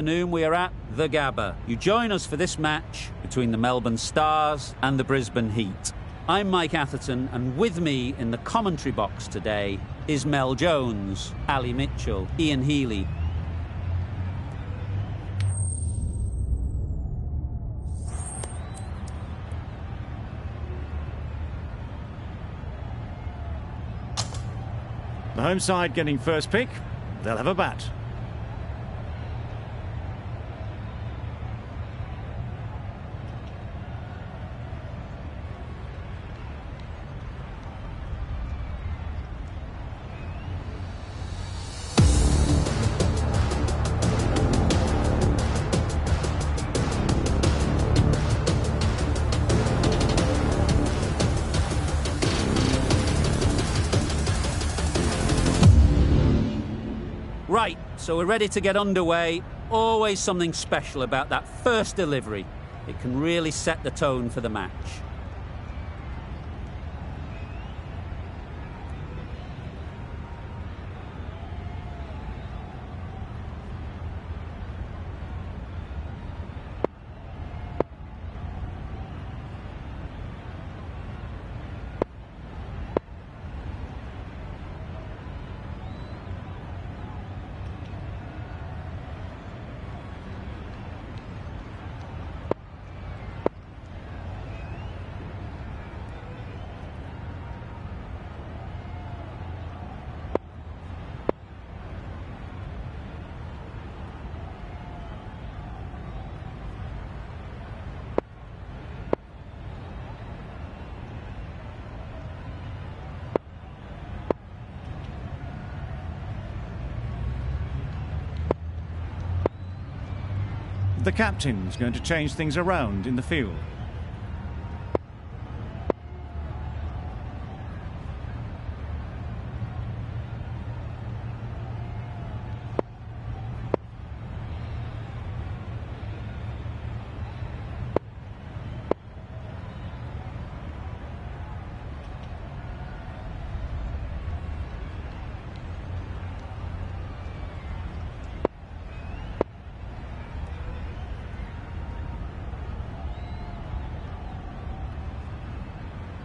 Afternoon, we are at the Gabba. You join us for this match between the Melbourne Stars and the Brisbane Heat. I'm Mike Atherton, and with me in the commentary box today is Mel Jones, Ali Mitchell, Ian Healy. The home side getting first pick. They'll have a bat. Right, so we're ready to get underway. Always something special about that first delivery. It can really set the tone for the match. The captain's going to change things around in the field.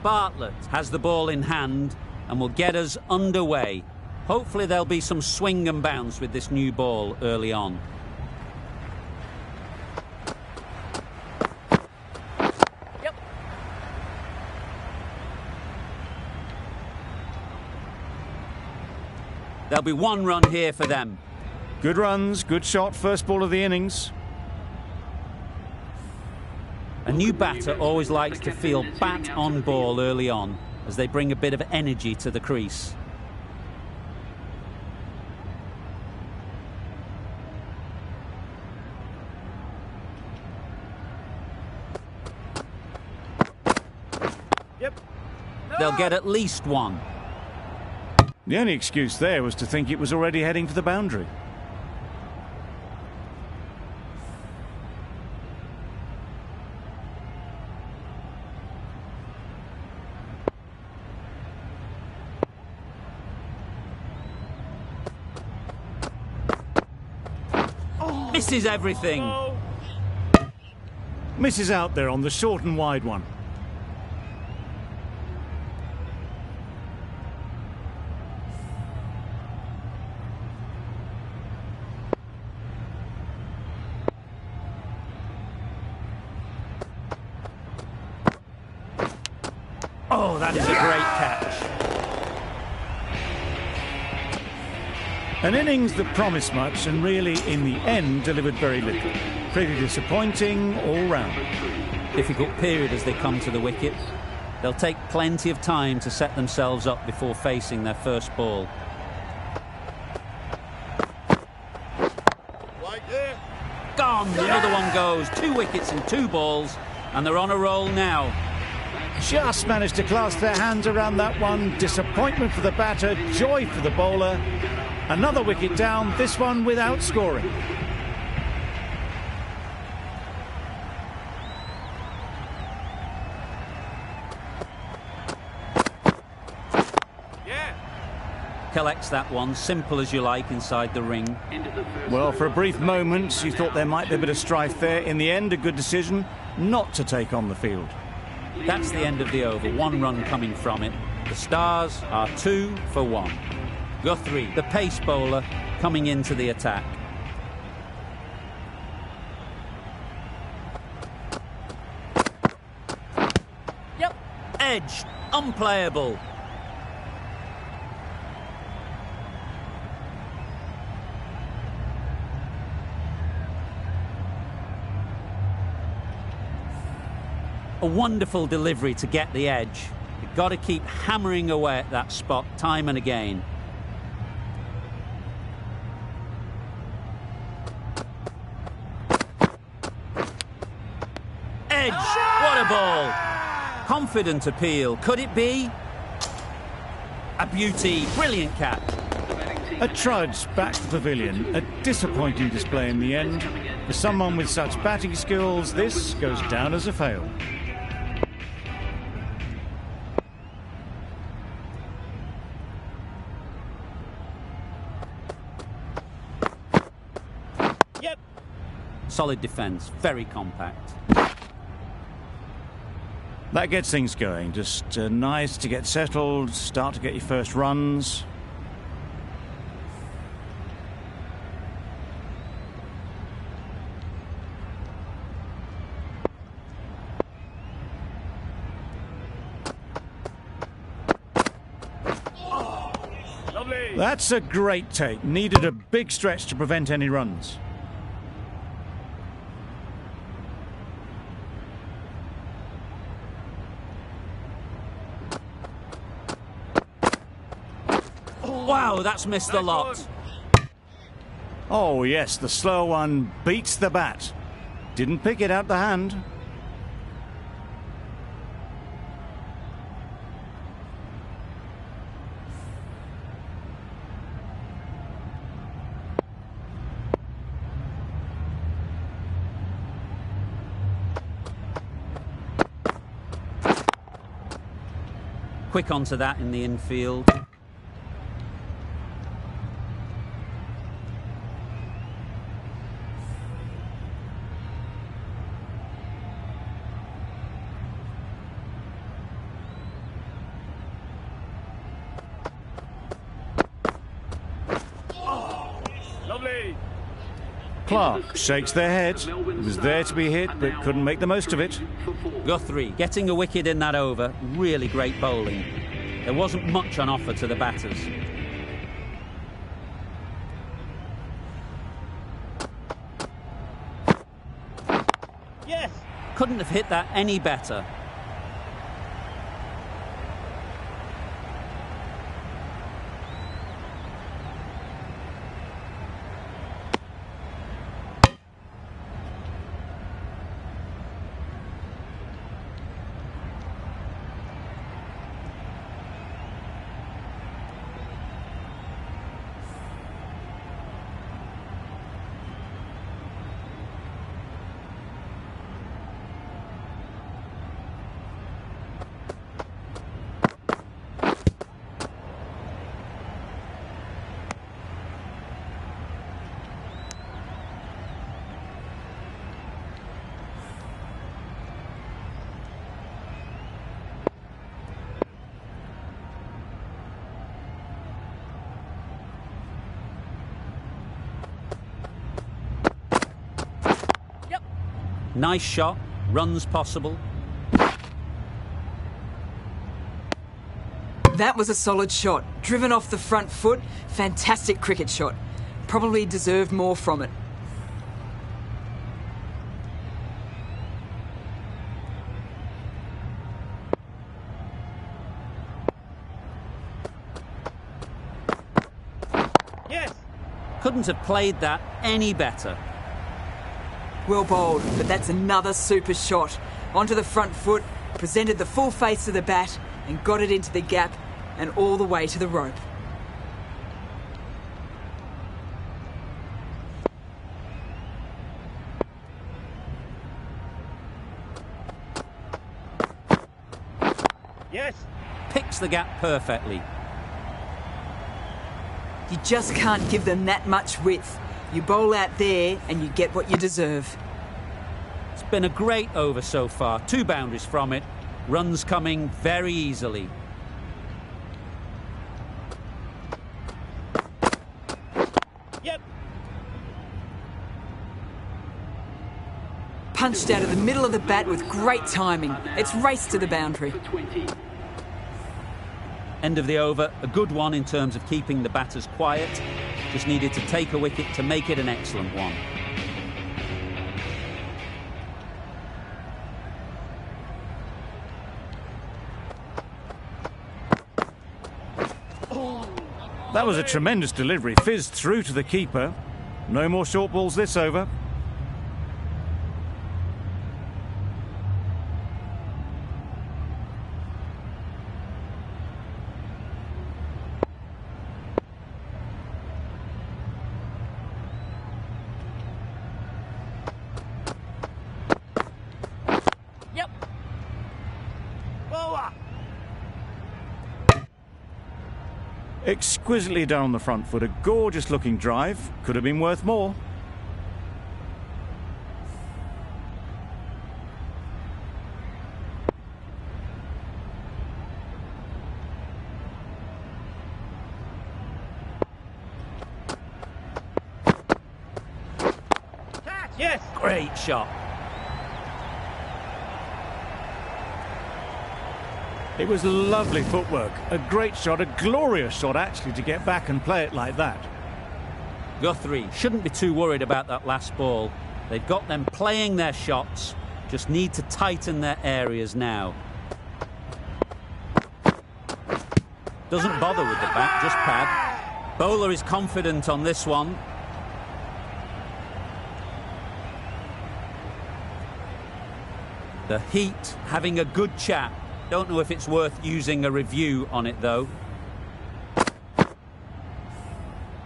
Bartlett has the ball in hand and will get us underway. Hopefully there'll be some swing and bounce with this new ball early on. Yep. There'll be one run here for them. Good runs, good shot, first ball of the innings. A new batter always likes to feel bat on ball early on, as they bring a bit of energy to the crease. Yep. They'll get at least one. The only excuse there was to think it was already heading for the boundary. Misses everything. Misses out there on the short and wide one. Oh, that is a great catch. An innings that promised much and really, in the end, delivered very little. Pretty disappointing all round. Difficult period as they come to the wicket. They'll take plenty of time to set themselves up before facing their first ball. Gone! Another one goes. 2 wickets and 2 balls, and they're on a roll now. Just managed to clasp their hands around that one. Disappointment for the batter, joy for the bowler. Another wicket down, this one without scoring. collects that one, simple as you like, inside the ring. Well, for a brief moment, you thought there might be a bit of strife there. In the end, a good decision not to take on the field. That's the end of the over, 1 run coming from it. The Stars are 2 for 1. Guthrie, the pace bowler, coming into the attack. Yep, edged, unplayable. A wonderful delivery to get the edge. You've got to keep hammering away at that spot time and again. Edge! What a ball! Confident appeal. Could it be? A beauty. Brilliant catch. A trudge back to the pavilion. A disappointing display in the end. For someone with such batting skills, this goes down as a fail. Yep. Solid defence. Very compact. That gets things going. Just nice to get settled, start to get your first runs. That's a great take. Needed a big stretch to prevent any runs. Wow, that's missed a lot. Oh yes, the slow one beats the bat. Didn't pick it out the hand. Quick onto that in the infield. Clark shakes their head. It was there to be hit, but couldn't make the most of it. Guthrie getting a wicket in that over. Really great bowling. There wasn't much on offer to the batters. Yes! Couldn't have hit that any better. Nice shot, runs possible. That was a solid shot. Driven off the front foot, fantastic cricket shot. Probably deserved more from it. Yes! Couldn't have played that any better. Well bowled, but that's another super shot. Onto the front foot, presented the full face of the bat and got it into the gap and all the way to the rope. Yes! Picks the gap perfectly. You just can't give them that much width. You bowl out there and you get what you deserve. It's been a great over so far. 2 boundaries from it. Runs coming very easily. Yep. Punched out of the middle of the bat with great timing. It's raced to the boundary. End of the over. A good one in terms of keeping the batters quiet. Just needed to take a wicket to make it an excellent one. That was a tremendous delivery. Fizzed through to the keeper. No more short balls this over. Yep. Exquisitely down the front foot. A gorgeous looking drive. Could have been worth more. Yes! Great shot. It was lovely footwork. A great shot, a glorious shot actually, to get back and play it like that. Guthrie shouldn't be too worried about that last ball. They've got them playing their shots. Just need to tighten their areas now. Doesn't bother with the bat, just pad. Bowler is confident on this one. The Heat having a good chat. Don't know if it's worth using a review on it, though.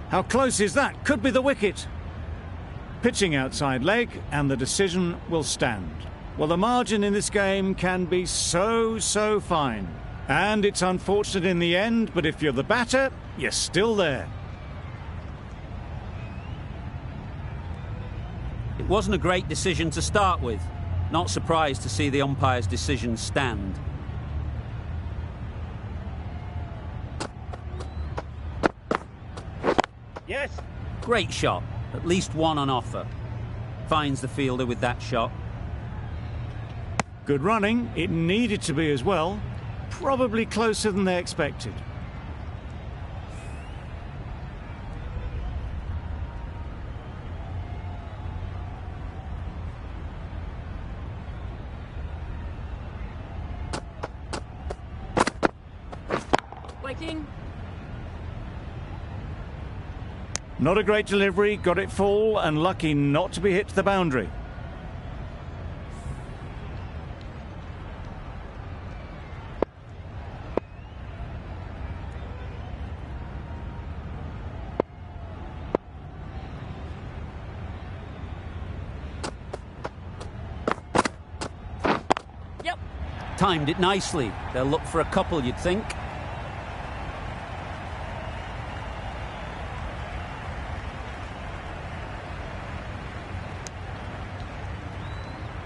How close is that? Could be the wicket. Pitching outside leg, and the decision will stand. Well, the margin in this game can be so fine. And it's unfortunate in the end, but if you're the batter, you're still there. It wasn't a great decision to start with. Not surprised to see the umpire's decision stand. Yes. Great shot. At least one on offer. Finds the fielder with that shot. Good running. It needed to be as well. Probably closer than they expected. Waking. Not a great delivery, got it full and lucky not to be hit to the boundary. Yep. Timed it nicely. They'll look for a couple, you'd think.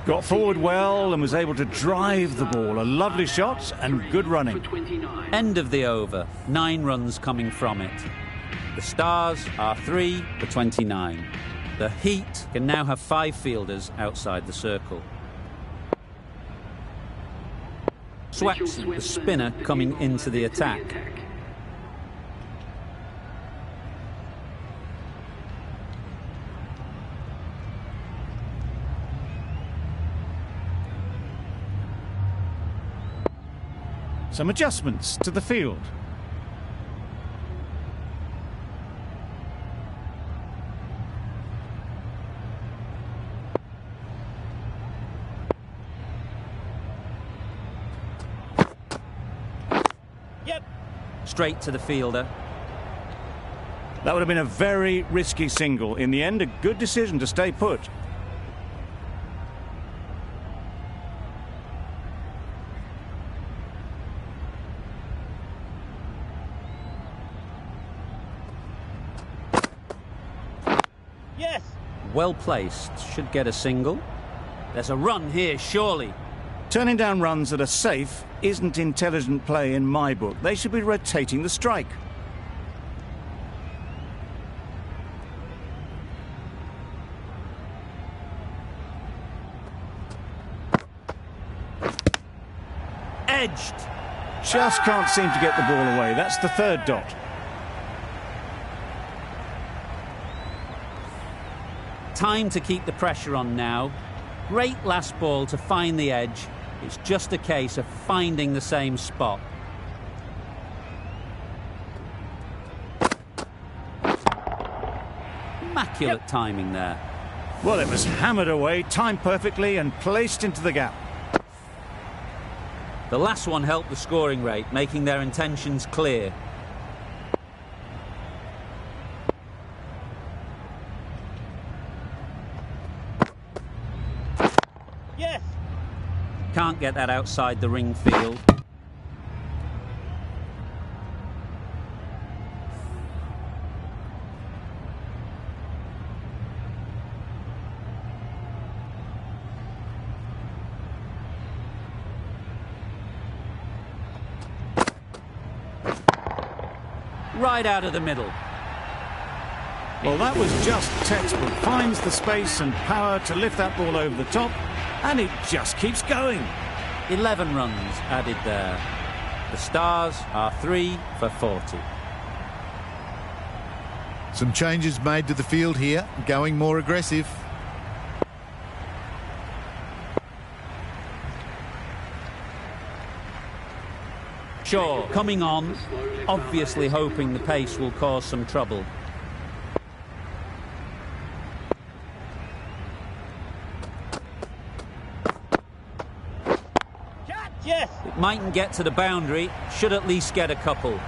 Got forward well and was able to drive the ball. A lovely shot and good running. End of the over. 9 runs coming from it. The Stars are 3 for 29. The Heat can now have 5 fielders outside the circle. Swaxon, the spinner, coming into the attack. Some adjustments to the field. Yep. Straight to the fielder. That would have been a very risky single. In the end, a good decision to stay put. well placed, should get a single. There's a run here, surely. Turning down runs that are safe isn't intelligent play in my book. They should be rotating the strike. Edged. Just can't seem to get the ball away. That's the third dot. Time to keep the pressure on now. Great last ball to find the edge. It's just a case of finding the same spot. Immaculate timing there. Well, it was hammered away, timed perfectly and placed into the gap. The last one helped the scoring rate, making their intentions clear. Yes! Can't get that outside the ring field. Right out of the middle. Well, that was just textbook. Finds the space and power to lift that ball over the top, and it just keeps going. 11 runs added there. The Stars are 3 for 40. Some changes made to the field here, going more aggressive. Shaw coming on, obviously hoping the pace will cause some trouble. Yes! It mightn't get to the boundary, should at least get a couple.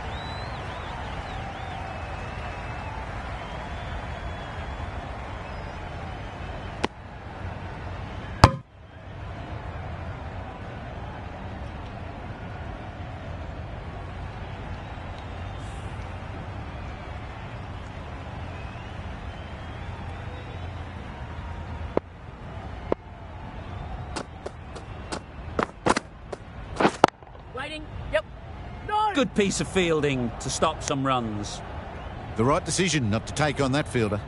Good piece of fielding to stop some runs. The right decision not to take on that fielder.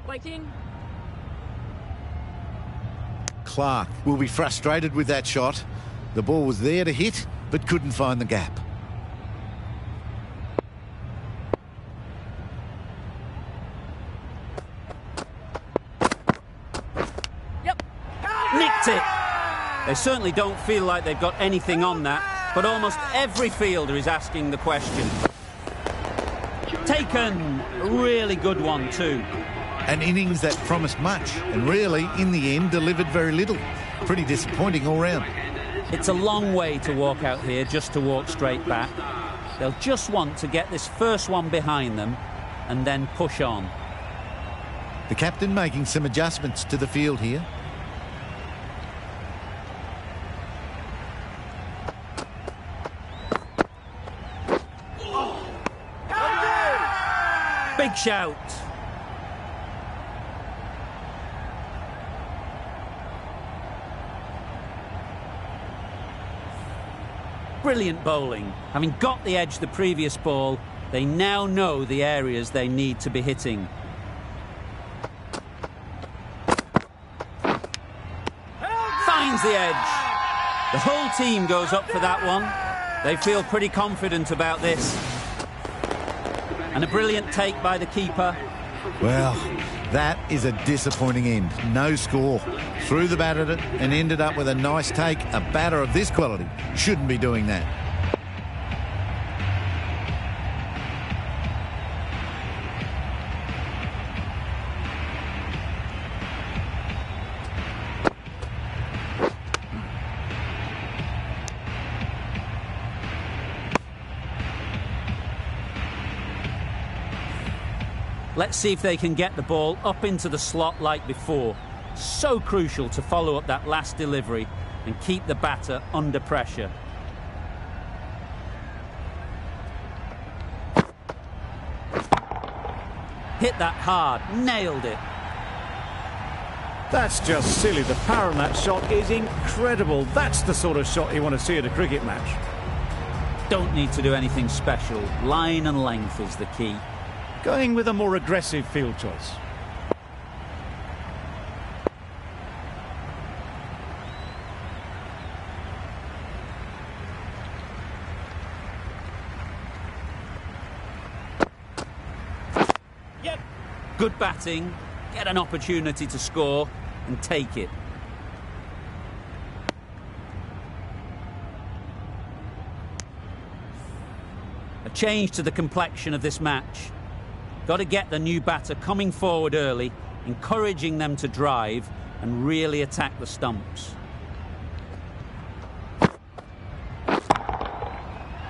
Waiting. Clark will be frustrated with that shot. The ball was there to hit, but couldn't find the gap. Nicked it. They certainly don't feel like they've got anything on that, but almost every fielder is asking the question. Taken. A really good one too. An innings that promised much and really, in the end, delivered very little. Pretty disappointing all round. It's a long way to walk out here just to walk straight back. They'll just want to get this first one behind them and then push on. The captain making some adjustments to the field here. Big shout. Brilliant bowling. Having got the edge the previous ball, they now know the areas they need to be hitting. Finds the edge. The whole team goes up for that one. They feel pretty confident about this. And a brilliant take by the keeper. Well, that is a disappointing end. No score. Threw the bat at it and ended up with a nice take. A batter of this quality shouldn't be doing that. Let's see if they can get the ball up into the slot like before. So crucial to follow up that last delivery and keep the batter under pressure. Hit that hard, nailed it. That's just silly. The power on that shot is incredible. That's the sort of shot you want to see at a cricket match. Don't need to do anything special. Line and length is the key. Going with a more aggressive field choice. Yep. Good batting. Get an opportunity to score and take it. A change to the complexion of this match. Got to get the new batter coming forward early, encouraging them to drive and really attack the stumps.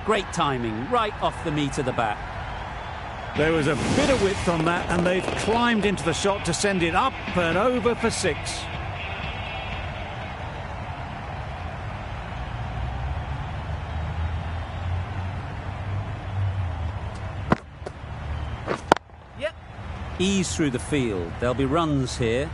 Great timing, right off the meat of the bat. There was a bit of width on that, and they've climbed into the shot to send it up and over for 6. Yep. Ease through the field. There'll be runs here.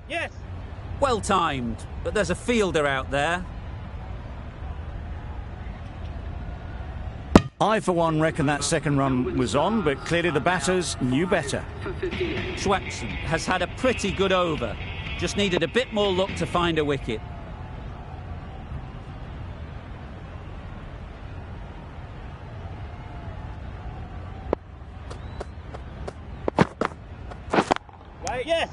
Yes! Well timed, but there's a fielder out there. I, for one, reckon that second run was on, but clearly the batters knew better. Swepson has had a pretty good over. Just needed a bit more luck to find a wicket. Wait, yes!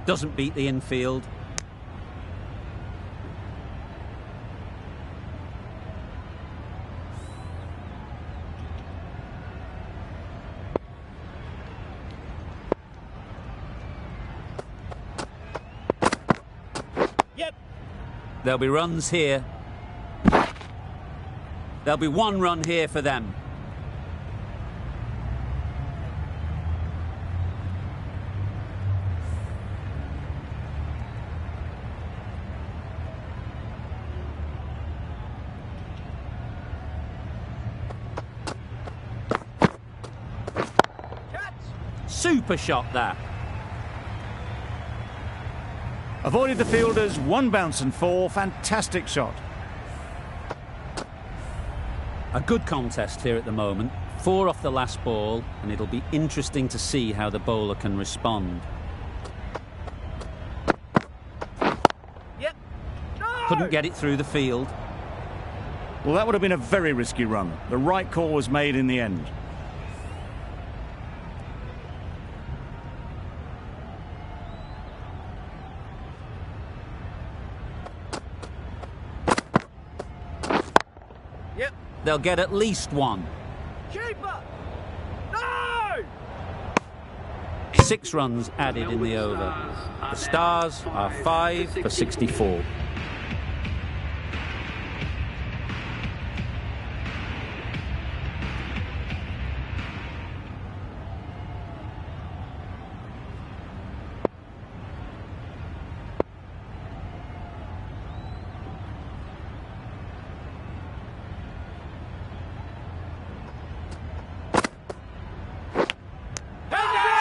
Doesn't beat the infield. Yep. There'll be runs here. There'll be 1 run here for them. Super shot that. Avoided the fielders, 1 bounce and 4. Fantastic shot. A good contest here at the moment. 4 off the last ball, and it'll be interesting to see how the bowler can respond. Yep. No! Couldn't get it through the field. Well, that would have been a very risky run. The right call was made in the end. Yep. They'll get at least 1. Keeper! No! 6 runs added in the over. The Stars are 5 for 64.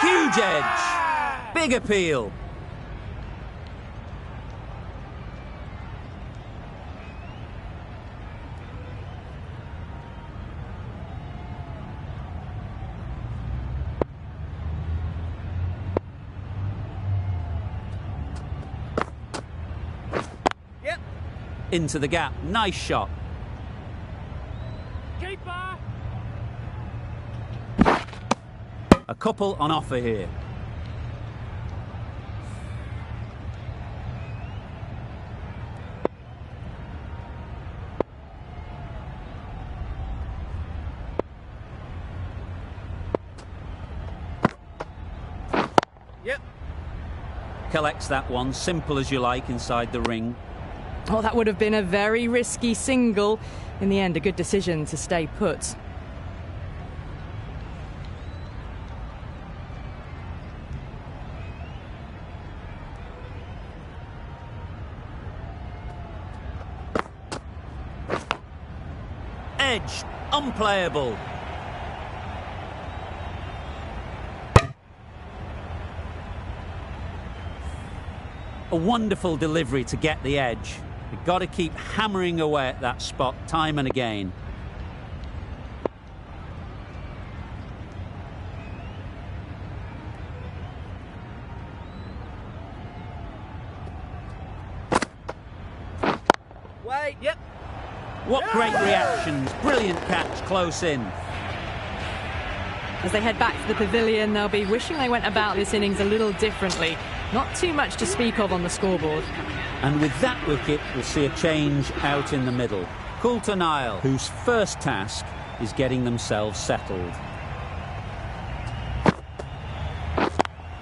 Huge edge. Big appeal. Yep. Into the gap. Nice shot. A couple on offer here. Yep. Collects that one, simple as you like, inside the ring. Oh, that would have been a very risky single. In the end, a good decision to stay put. Edge, unplayable. A wonderful delivery to get the edge. You've got to keep hammering away at that spot time and again. Wait, yep. What great reactions. Brilliant catch close in. As they head back to the pavilion, they'll be wishing they went about this innings a little differently. Not too much to speak of on the scoreboard. And with that wicket, we'll see a change out in the middle. Coulter Nile, whose first task is getting themselves settled.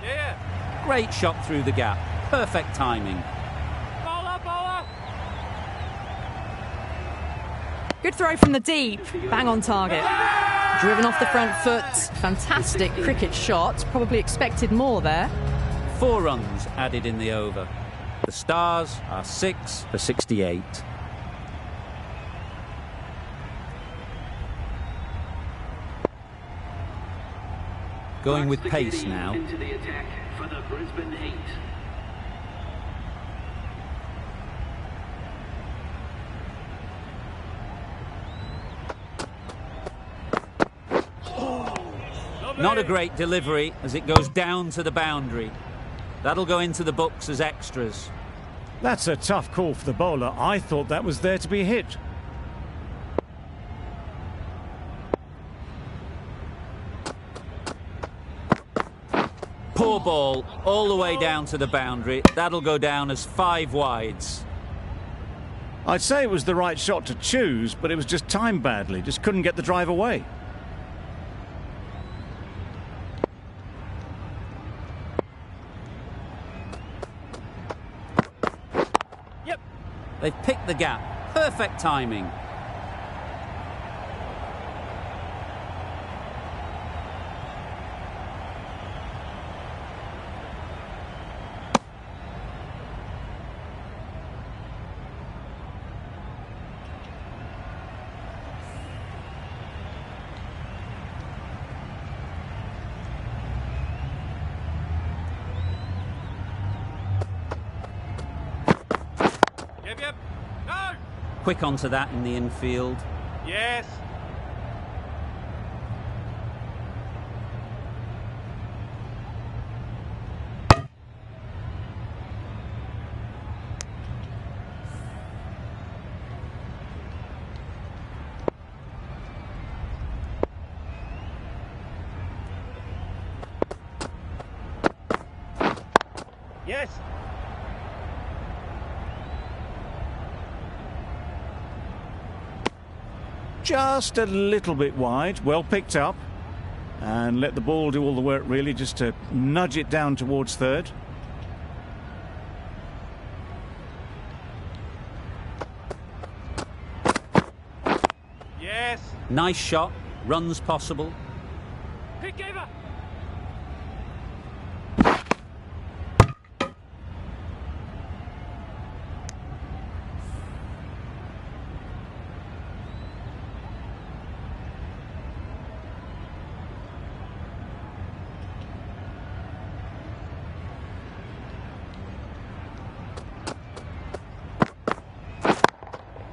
Yeah. Great shot through the gap. Perfect timing. Bowler, bowler. Good throw from the deep. Bang on target. Driven off the front foot. Fantastic cricket shot. Probably expected more there. 4 runs added in the over. The Stars are 6 for 68. Going with pace now. Into the attack for the Brisbane Heat. Not a great delivery as it goes down to the boundary. That'll go into the books as extras. That's a tough call for the bowler. I thought that was there to be hit. Poor ball, all the way down to the boundary. That'll go down as 5 wides. I'd say it was the right shot to choose, but it was just timed badly. Just couldn't get the drive away. Yep. They've picked the gap. Perfect timing. Yep. No! Quick onto that in the infield. Yes. Yes. Just a little bit wide, well picked up, and let the ball do all the work really, just to nudge it down towards third. Yes. Nice shot. Runs possible. Pick giver.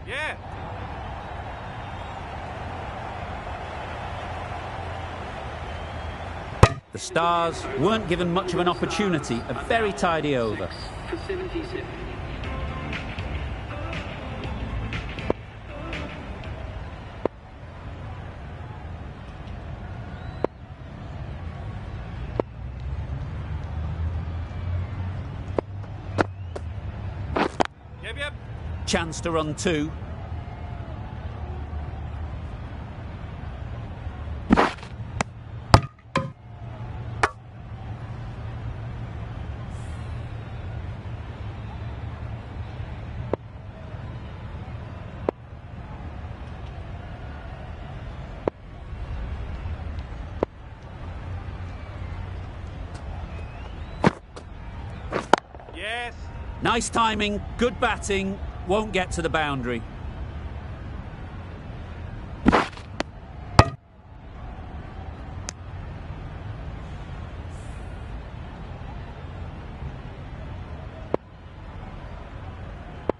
Yeah. The Stars weren't given much of an opportunity. A very tidy over. For 77. Chance to run two. Yes. Nice timing, good batting, won't get to the boundary.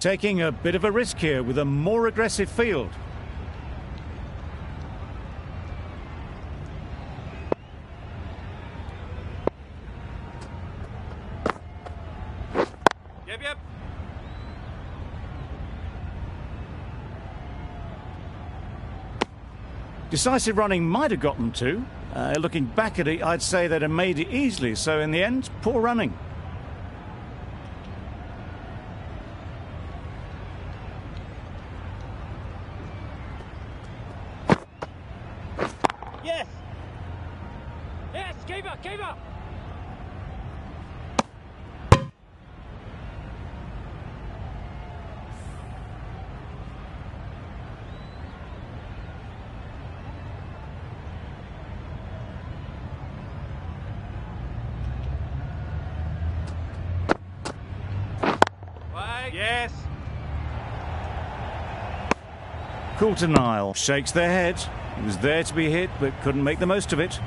Taking a bit of a risk here with a more aggressive field. Yep. Decisive running might have got them too. Looking back at it, I'd say they'd have made it easily. So in the end, poor running. Yes! Yes, keeper! Yes. Coulter Nile shakes their head. He was there to be hit, but couldn't make the most of it.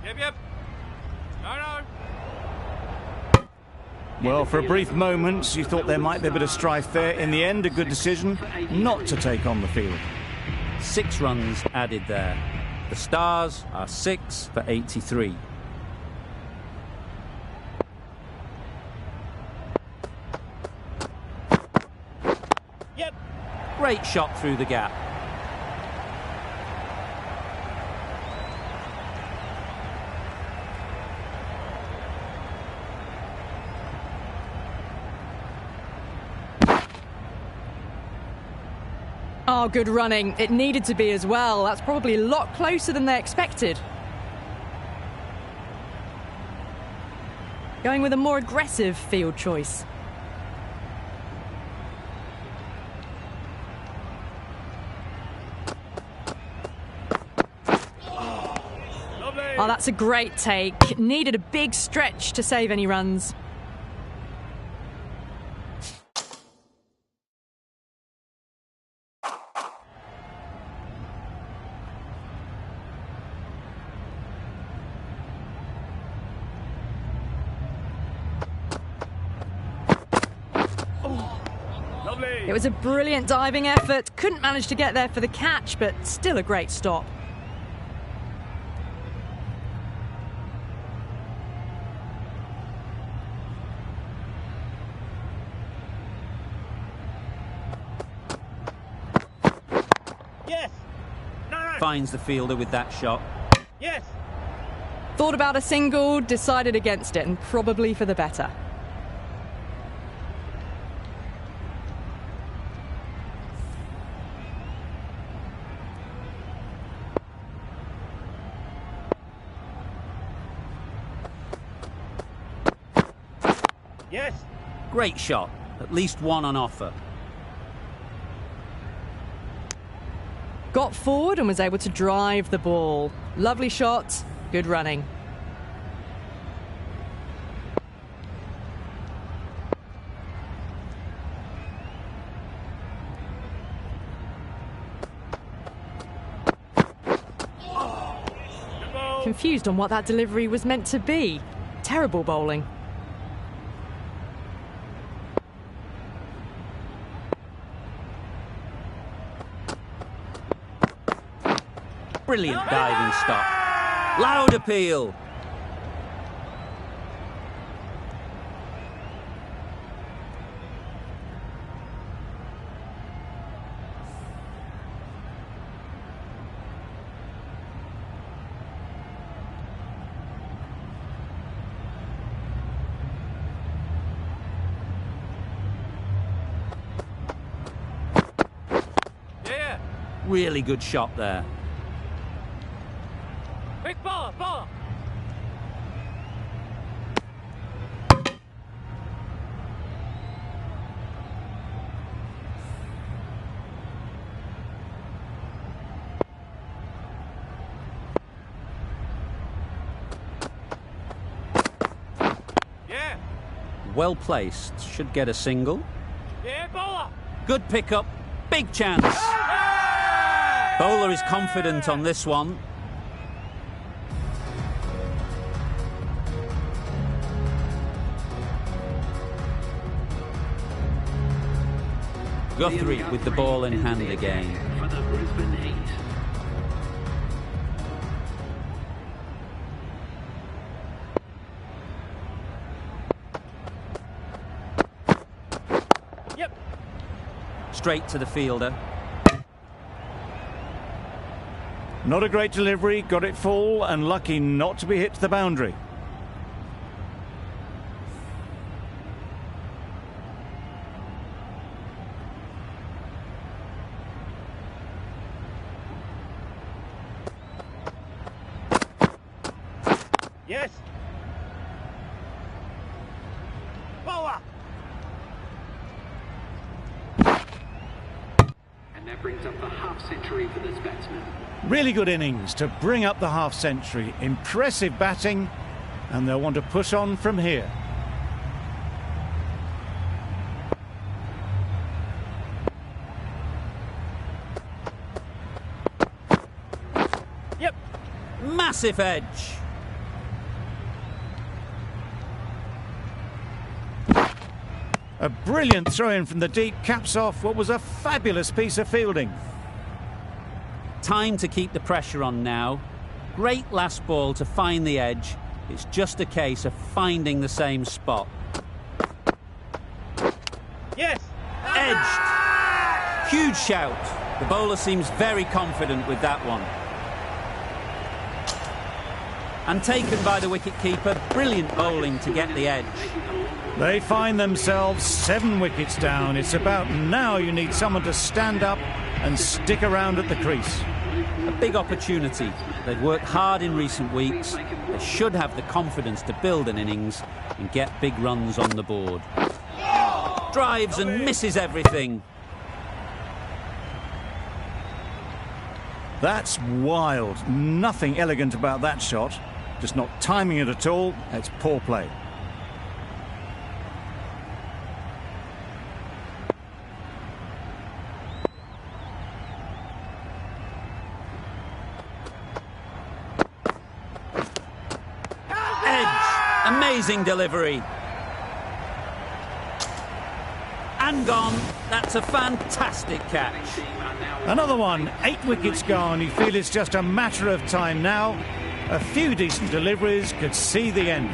Yep. No. Well, for a brief moment, you thought there might be a bit of strife there. In the end, a good decision not to take on the field. 6 runs added there. The Stars are 6 for 83. Yep. Great shot through the gap. Oh, good running. It needed to be as well. That's probably a lot closer than they expected. Going with a more aggressive field choice. Oh, that's a great take. Needed a big stretch to save any runs. It was a brilliant diving effort. Couldn't manage to get there for the catch, but still a great stop. Yes! No! Finds the fielder with that shot. Yes! Thought about a single, decided against it, and probably for the better. Yes! Great shot. At least one on offer. Got forward and was able to drive the ball. Lovely shot, good running. Confused on what that delivery was meant to be. Terrible bowling. Brilliant diving stop. Loud appeal. Really good shot there. Quick ball, ball. Yeah. Well placed. Should get a single. Yeah, bowler. Good pickup. Big chance. Bowler is confident on this one. Guthrie with the ball in hand again. For the Brisbane Heat. Yep. Straight to the fielder. Not a great delivery, got it full and lucky not to be hit to the boundary. Yes. Bowler. And that brings up the half century for this batsman. Really good innings to bring up the half century. Impressive batting, and they'll want to push on from here. Yep. Massive edge. A brilliant throw-in from the deep caps off what was a fabulous piece of fielding. Time to keep the pressure on now. Great last ball to find the edge. It's just a case of finding the same spot. Yes. Edged. Huge shout. The bowler seems very confident with that one. And taken by the wicket-keeper. Brilliant bowling to get the edge. They find themselves 7 wickets down. It's about now you need someone to stand up and stick around at the crease. A big opportunity. They've worked hard in recent weeks. They should have the confidence to build an innings and get big runs on the board. Drives and misses everything. That's wild. Nothing elegant about that shot. Just not timing it at all. It's poor play. Amazing delivery. And gone. That's a fantastic catch. Another one. 8 wickets gone. You feel it's just a matter of time now. A few decent deliveries could see the end.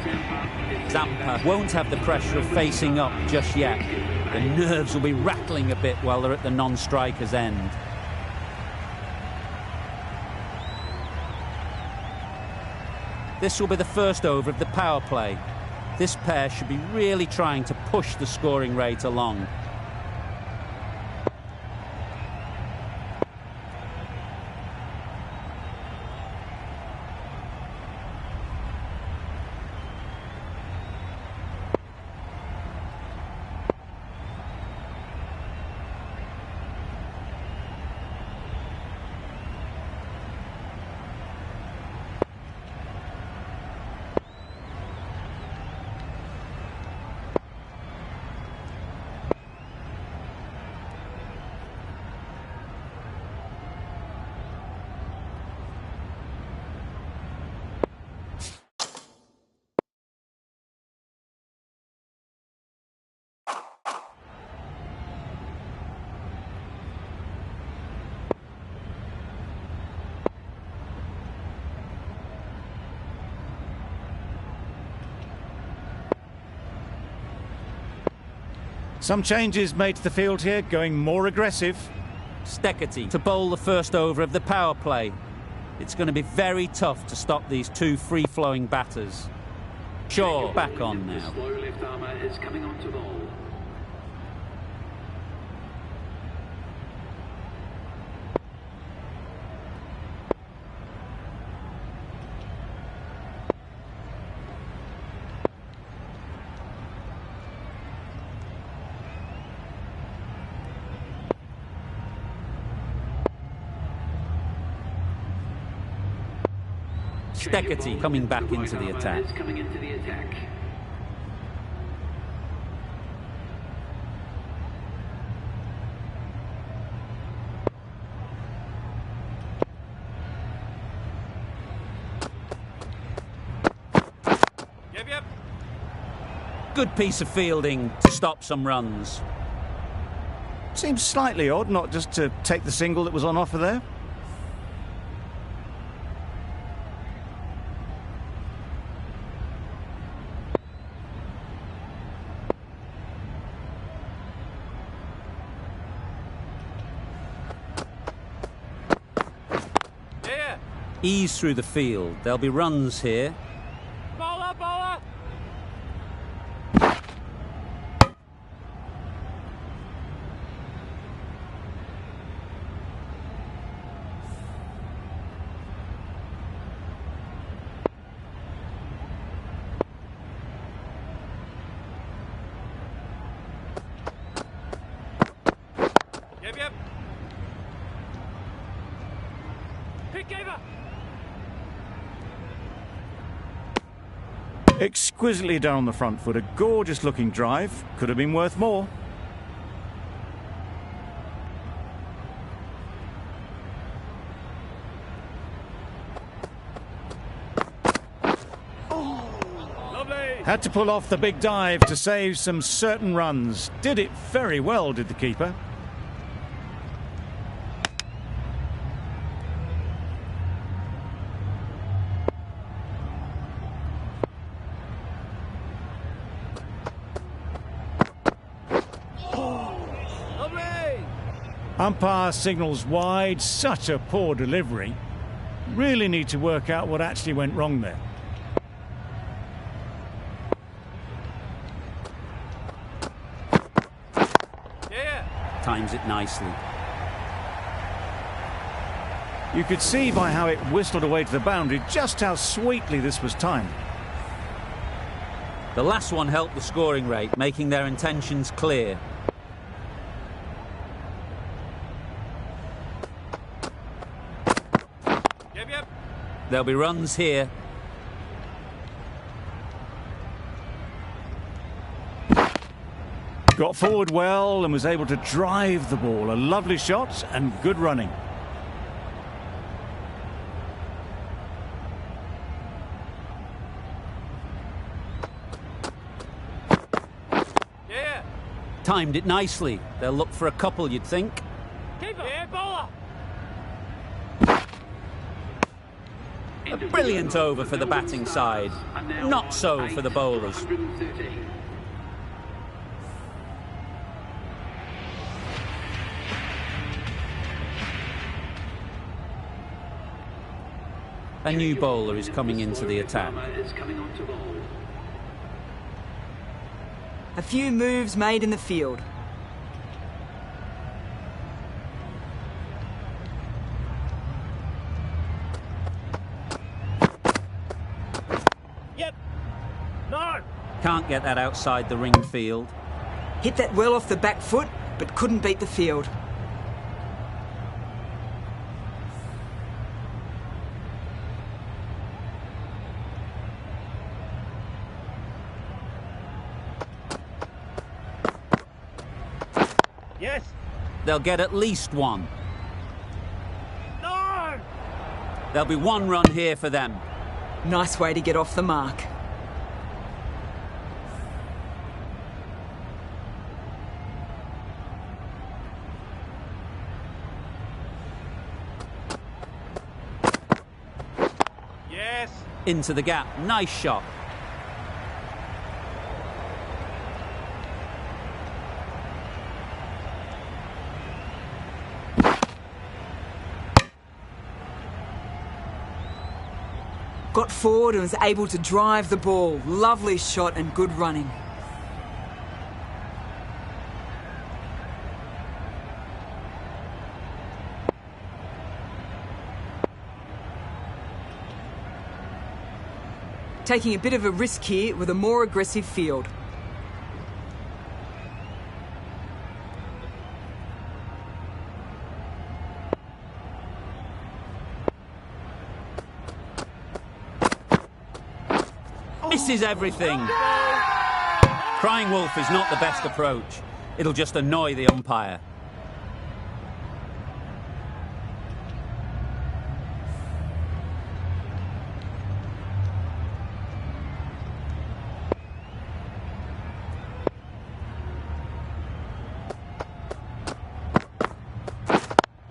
Zampa won't have the pressure of facing up just yet. The nerves will be rattling a bit while they're at the non-striker's end. This will be the first over of the power play. This pair should be really trying to push the scoring rate along. Some changes made to the field here, going more aggressive. Steketee to bowl the first over of the power play. It's going to be very tough to stop these 2 free-flowing batters. Shaw back on now. The slow left armour is coming on to bowl. Steckity coming back into the attack. Is coming into the attack. Yep. Good piece of fielding to stop some runs. Seems slightly odd not just to take the single that was on offer there. Yeah. Ease through the field. There'll be runs here. Bowler, bowler. Yep. Pick over. Exquisitely done on the front foot. A gorgeous looking drive. Could have been worth more. Lovely. Had to pull off the big dive to save some certain runs. Did it very well, did the keeper. Lovely. Umpire signals wide. Such a poor delivery. Really need to work out what actually went wrong there. Yeah. Times it nicely. You could see by how it whistled away to the boundary just how sweetly this was timed. The last one helped the scoring rate, making their intentions clear. Yep. There'll be runs here. Got forward well and was able to drive the ball. A lovely shot and good running. Yeah. Timed it nicely. They'll look for a couple, you'd think. Keeper. Yeah, bowler. A brilliant over for the batting side. Not so for the bowlers. 113. A new bowler is coming into the attack. Is coming on to bowl. A few moves made in the field. Yep. No. Can't get that outside the ring field. Hit that well off the back foot, but couldn't beat the field. Yes. They'll get at least one. No. There'll be one run here for them. Nice way to get off the mark. Yes. Into the gap. Nice shot. Got forward and was able to drive the ball. Lovely shot and good running. Taking a bit of a risk here with a more aggressive field. Misses everything. Crying wolf is not the best approach. It'll just annoy the umpire.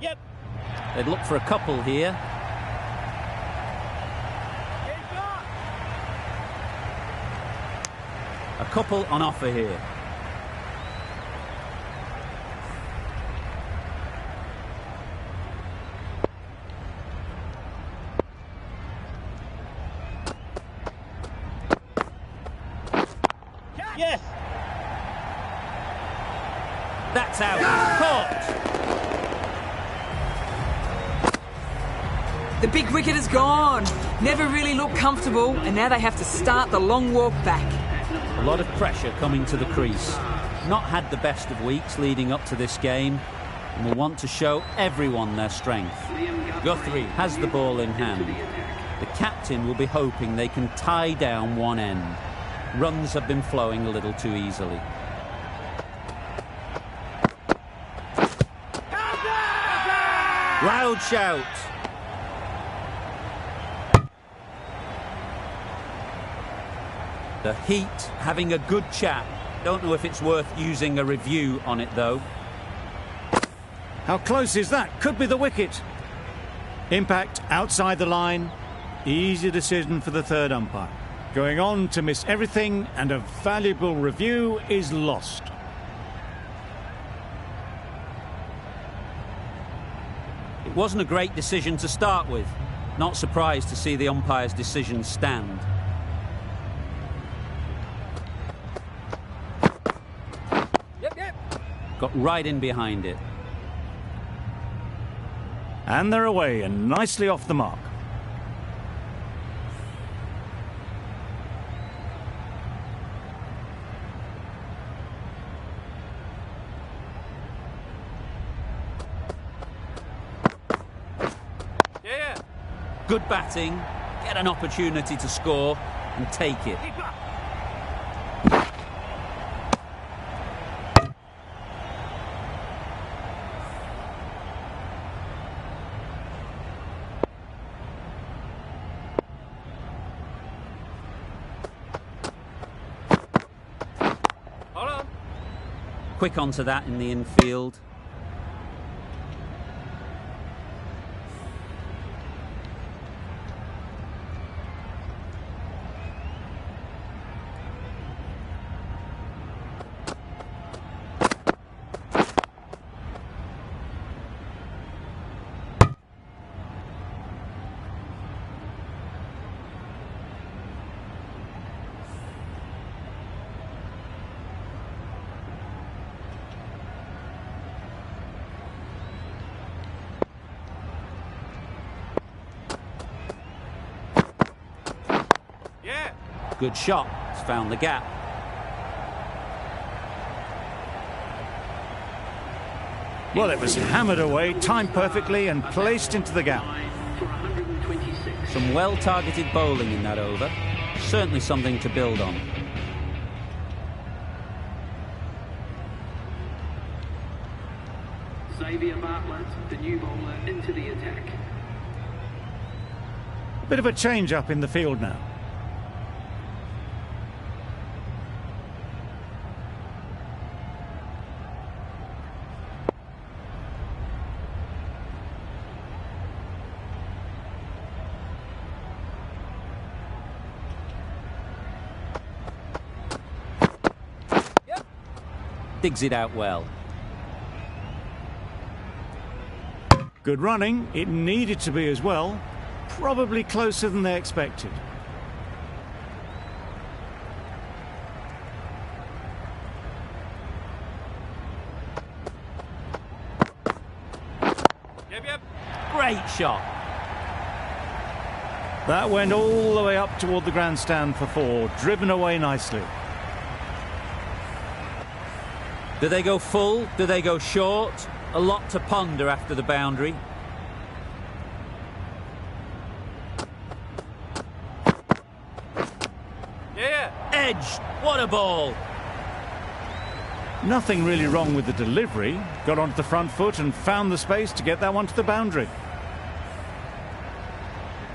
Yep. They'd look for a couple here. A couple on offer here. Yes. That's out. Caught. The big wicket is gone. Never really looked comfortable, and now they have to start the long walk back. A lot of pressure coming to the crease. Not had the best of weeks leading up to this game, and will want to show everyone their strength. Guthrie has the ball in hand. The captain will be hoping they can tie down one end. Runs have been flowing a little too easily. Loud shout. The Heat having a good chat. Don't know if it's worth using a review on it though. How close is that? Could be the wicket. Impact outside the line. Easy decision for the third umpire. Going on to miss everything, and a valuable review is lost. It wasn't a great decision to start with. Not surprised to see the umpire's decision stand. Got right in behind it. And they're away and nicely off the mark. Yeah. Good batting, get an opportunity to score and take it. Keeper. Hold on. Quick onto that in the infield. Yeah. Good shot, it's found the gap. Well, it was hammered away, timed perfectly and placed into the gap. For 126. Some well-targeted bowling in that over. Certainly something to build on. Xavier Bartlett, the new bowler, into the attack. Bit of a change up in the field now. Digs it out well. Good running. It needed to be as well. Probably closer than they expected. Yep. Great shot. That went all the way up toward the grandstand for four. Driven away nicely. Do they go full? Do they go short? A lot to ponder after the boundary. edge. What a ball. Nothing really wrong with the delivery. Got onto the front foot and found the space to get that one to the boundary.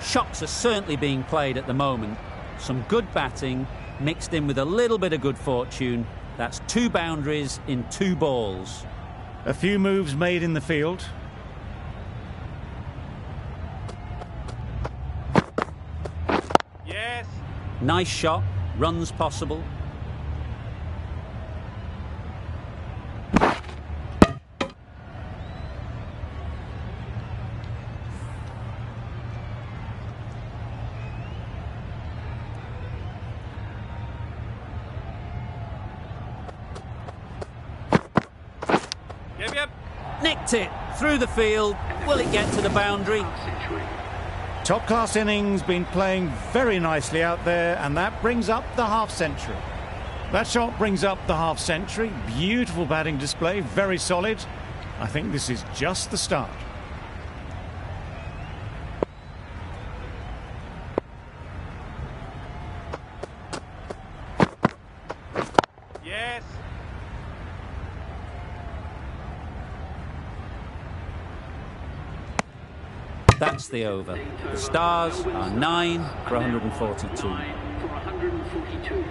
Shots are certainly being played at the moment. Some good batting mixed in with a little bit of good fortune. That's 2 boundaries in 2 balls. A few moves made in the field. Yes. Nice shot. Runs possible. Yep. Nicked it through the field. Will it get to the boundary? Century. Top-class innings, been playing very nicely out there, and that brings up the half-century. That shot brings up the half-century. Beautiful batting display, very solid. I think this is just the start. Yes. That's the over. The Stars are 9 for 142. 9 for 142.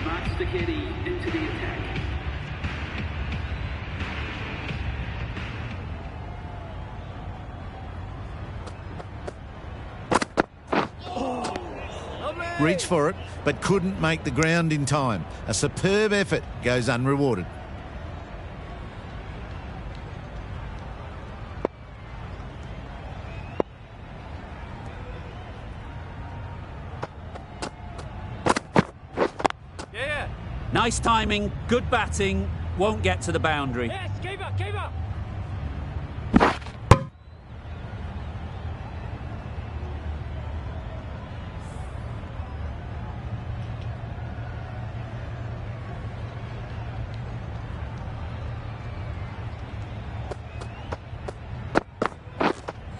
Mark Sticchetti into the attack. Reached for it, but couldn't make the ground in time. A superb effort goes unrewarded. Yeah. Nice timing, good batting, won't get to the boundary. Yes, keeper.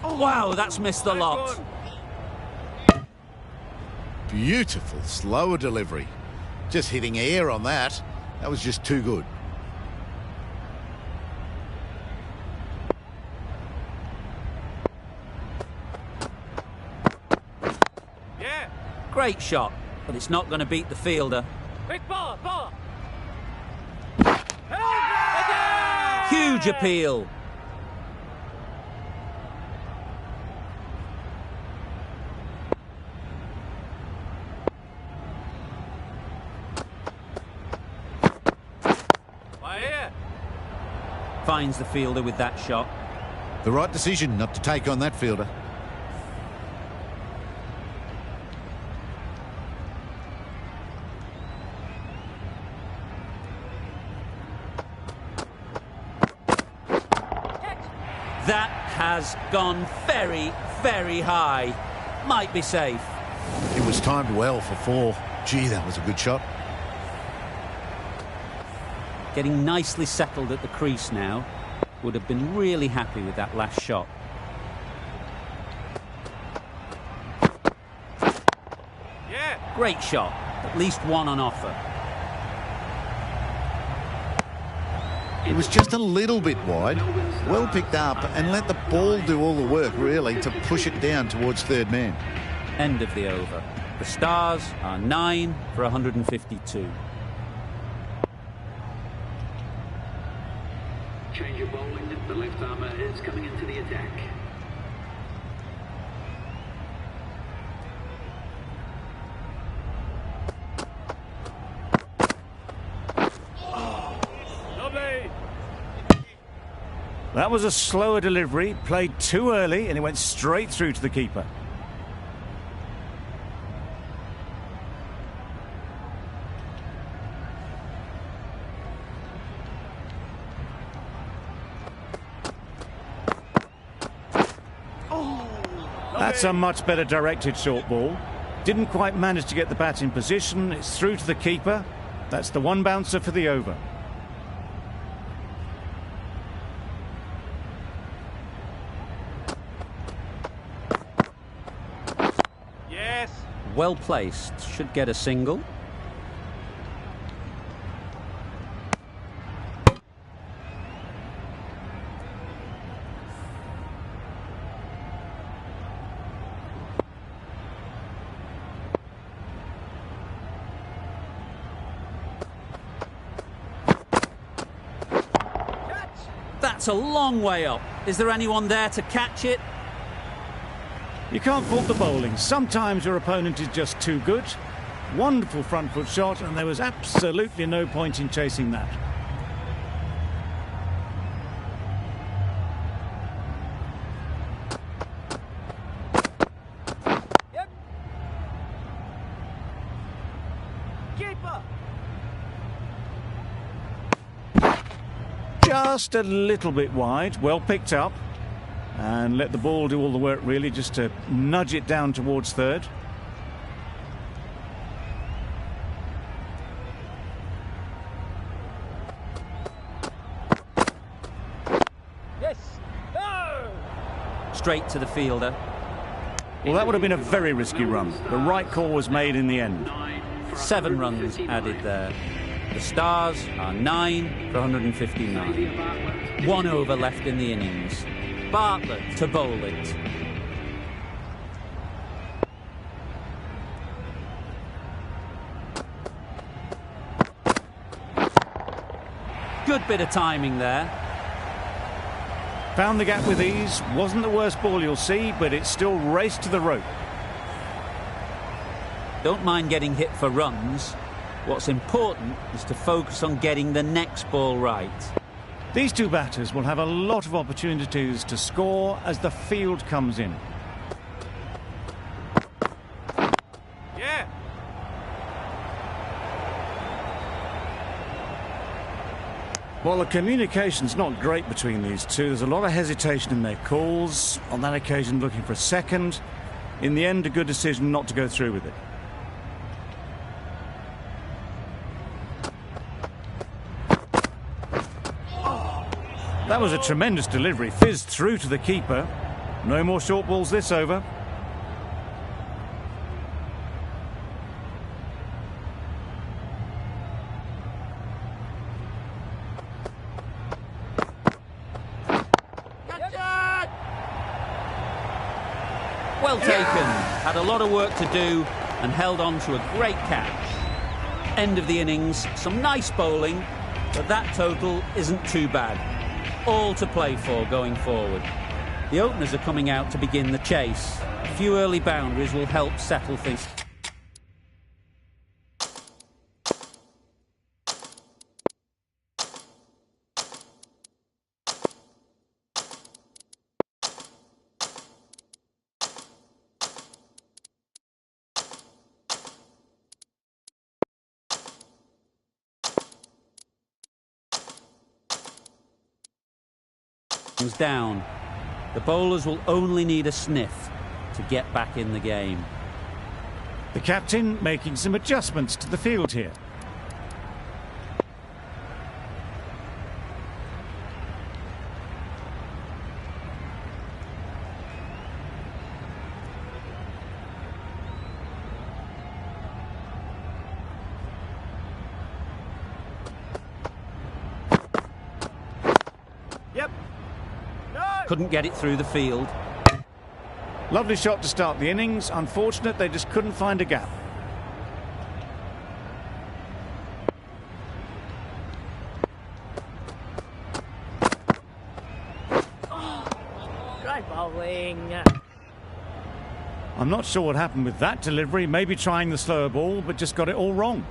Wow, that's missed the lot. Beautiful, slower delivery. Just hitting air on that. That was just too good. Yeah. Great shot, but it's not going to beat the fielder. Quick ball. Huge appeal. Finds the fielder with that shot. The right decision not to take on that fielder. That has gone very, very high. Might be safe. It was timed well for 4. Gee, that was a good shot. Getting nicely settled at the crease now. Would have been really happy with that last shot. Yeah. Great shot. At least one on offer. It was just a little bit wide. Well picked up and let the ball do all the work, really, to push it down towards third man. End of the over. The Stars are 9 for 152. Change of bowling. The left armour is coming into the attack. Lovely. That was a slower delivery, played too early, and it went straight through to the keeper. That's a much better directed short ball. Didn't quite manage to get the bat in position. It's through to the keeper. That's the one bouncer for the over. well placed, should get a single. That's a long way up. Is there anyone there to catch it? You can't fault the bowling. Sometimes your opponent is just too good. Wonderful front foot shot, and there was absolutely no point in chasing that. Yep. Keeper. Just a little bit wide, well picked up, and let the ball do all the work really, just to nudge it down towards third. Yes. No. Straight to the fielder. Well, that would have been a very risky run. The right call was made in the end. 7 runs added there. The Stars are 9 for 159. 1 over left in the innings. Bartlett to bowl it. Good bit of timing there. Found the gap with ease. Wasn't the worst ball you'll see, but it still raced to the rope. Don't mind getting hit for runs. What's important is to focus on getting the next ball right. These two batters will have a lot of opportunities to score as the field comes in. Yeah. Well, the communication's not great between these two. There's a lot of hesitation in their calls. On that occasion, looking for a second. In the end, a good decision not to go through with it. That was a tremendous delivery. Fizzed through to the keeper. No more short balls this over. Well taken. Had a lot of work to do and held on to a great catch. End of the innings. Some nice bowling, but that total isn't too bad. All to play for going forward. The openers are coming out to begin the chase. A few early boundaries will help settle things. Down. The bowlers will only need a sniff to get back in the game. The captain making some adjustments to the field here. Yep. Couldn't get it through the field. Lovely shot to start the innings. Unfortunate they just couldn't find a gap. Great bowling. I'm not sure what happened with that delivery. Maybe trying the slower ball, but just got it all wrong.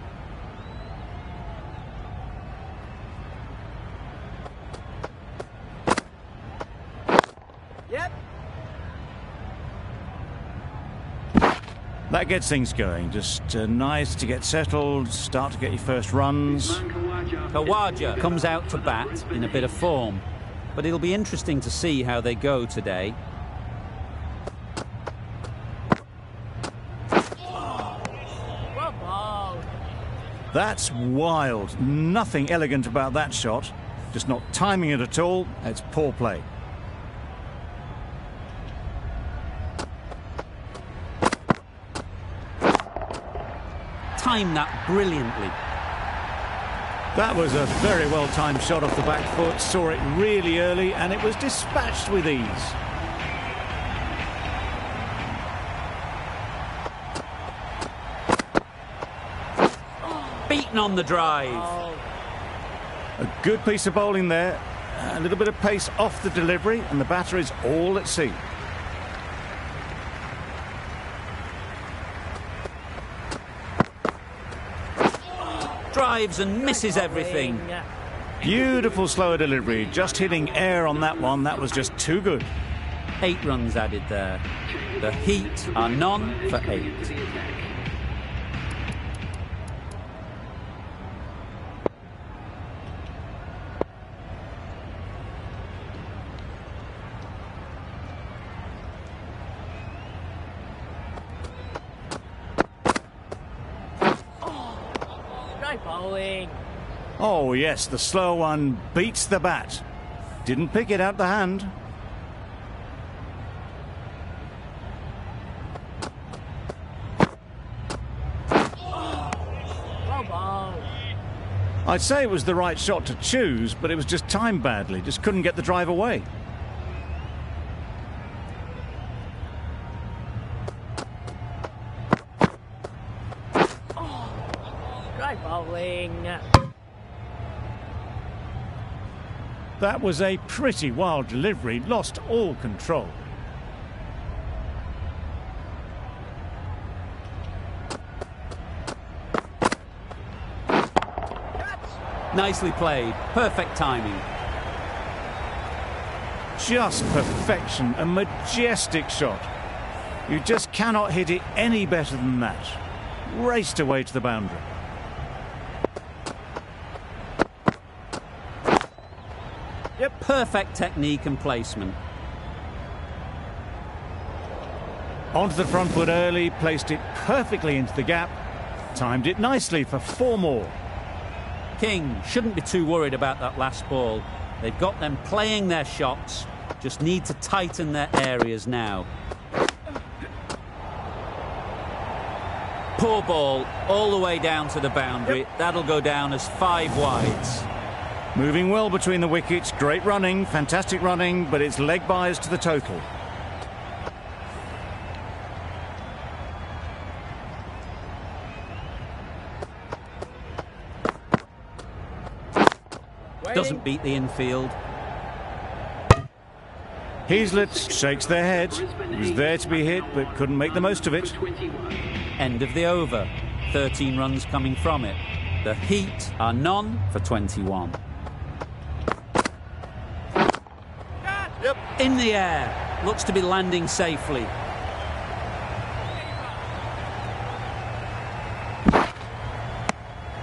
Yep. That gets things going. Just nice to get settled, start to get your first runs. Khawaja comes out to bat in a bit of form, but it'll be interesting to see how they go today. Well bowled. That's wild. Nothing elegant about that shot. Just not timing it at all. It's poor play. timed that brilliantly. That was a very well-timed shot off the back foot, saw it really early, and it was dispatched with ease. Beaten on the drive. A good piece of bowling there, a little bit of pace off the delivery, and the batter is all at sea. Drives and misses everything. Beautiful slower delivery, just hitting air on that one. That was just too good. 8 runs added there. The Heat are none for 8. Great bowling. Oh yes, the slow one beats the bat. Didn't pick it out the hand. Well bowled. I'd say it was the right shot to choose, but it was just timed badly. Just couldn't get the drive away. Great bowling. That was a pretty wild delivery, lost all control. Nicely played. Perfect timing. Just perfection, a majestic shot. You just cannot hit it any better than that. Raced away to the boundary. Yep. Perfect technique and placement. Onto the front foot early, placed it perfectly into the gap. Timed it nicely for 4 more. King shouldn't be too worried about that last ball. They've got them playing their shots. Just need to tighten their areas now. Poor ball, all the way down to the boundary. That'll go down as 5 wides. Moving well between the wickets, great running, fantastic running, but it's leg byes to the total. Doesn't beat the infield. Heazlett shakes their head. It was there to be hit, but couldn't make the most of it. End of the over. 13 runs coming from it. The Heat are none for 21. In the air. Looks to be landing safely.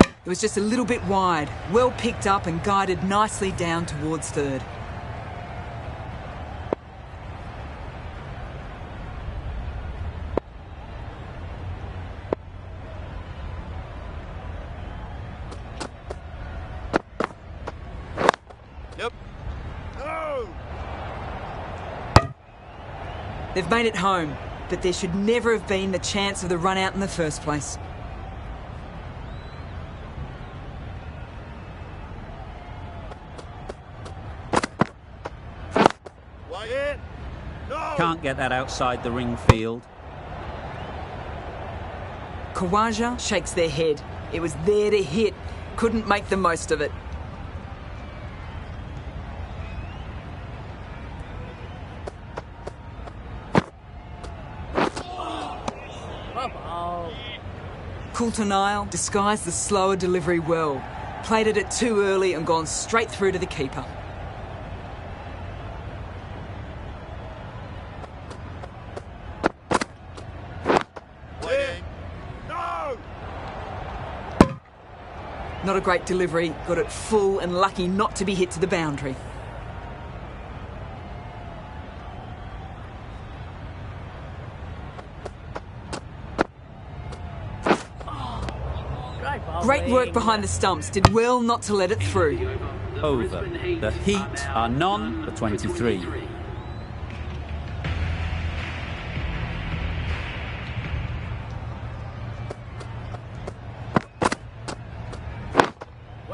It was just a little bit wide, well picked up and guided nicely down towards third. They've made it home, but there should never have been the chance of the run out in the first place. Can't get that outside the ring field. Khawaja shakes their head. It was there to hit. Couldn't make the most of it. Coulter-Nile disguised the slower delivery well. Played it too early and gone straight through to the keeper. Not a great delivery, got it full and lucky not to be hit to the boundary. Great work behind the stumps, did well not to let it through. Over. The Heat are none for 23.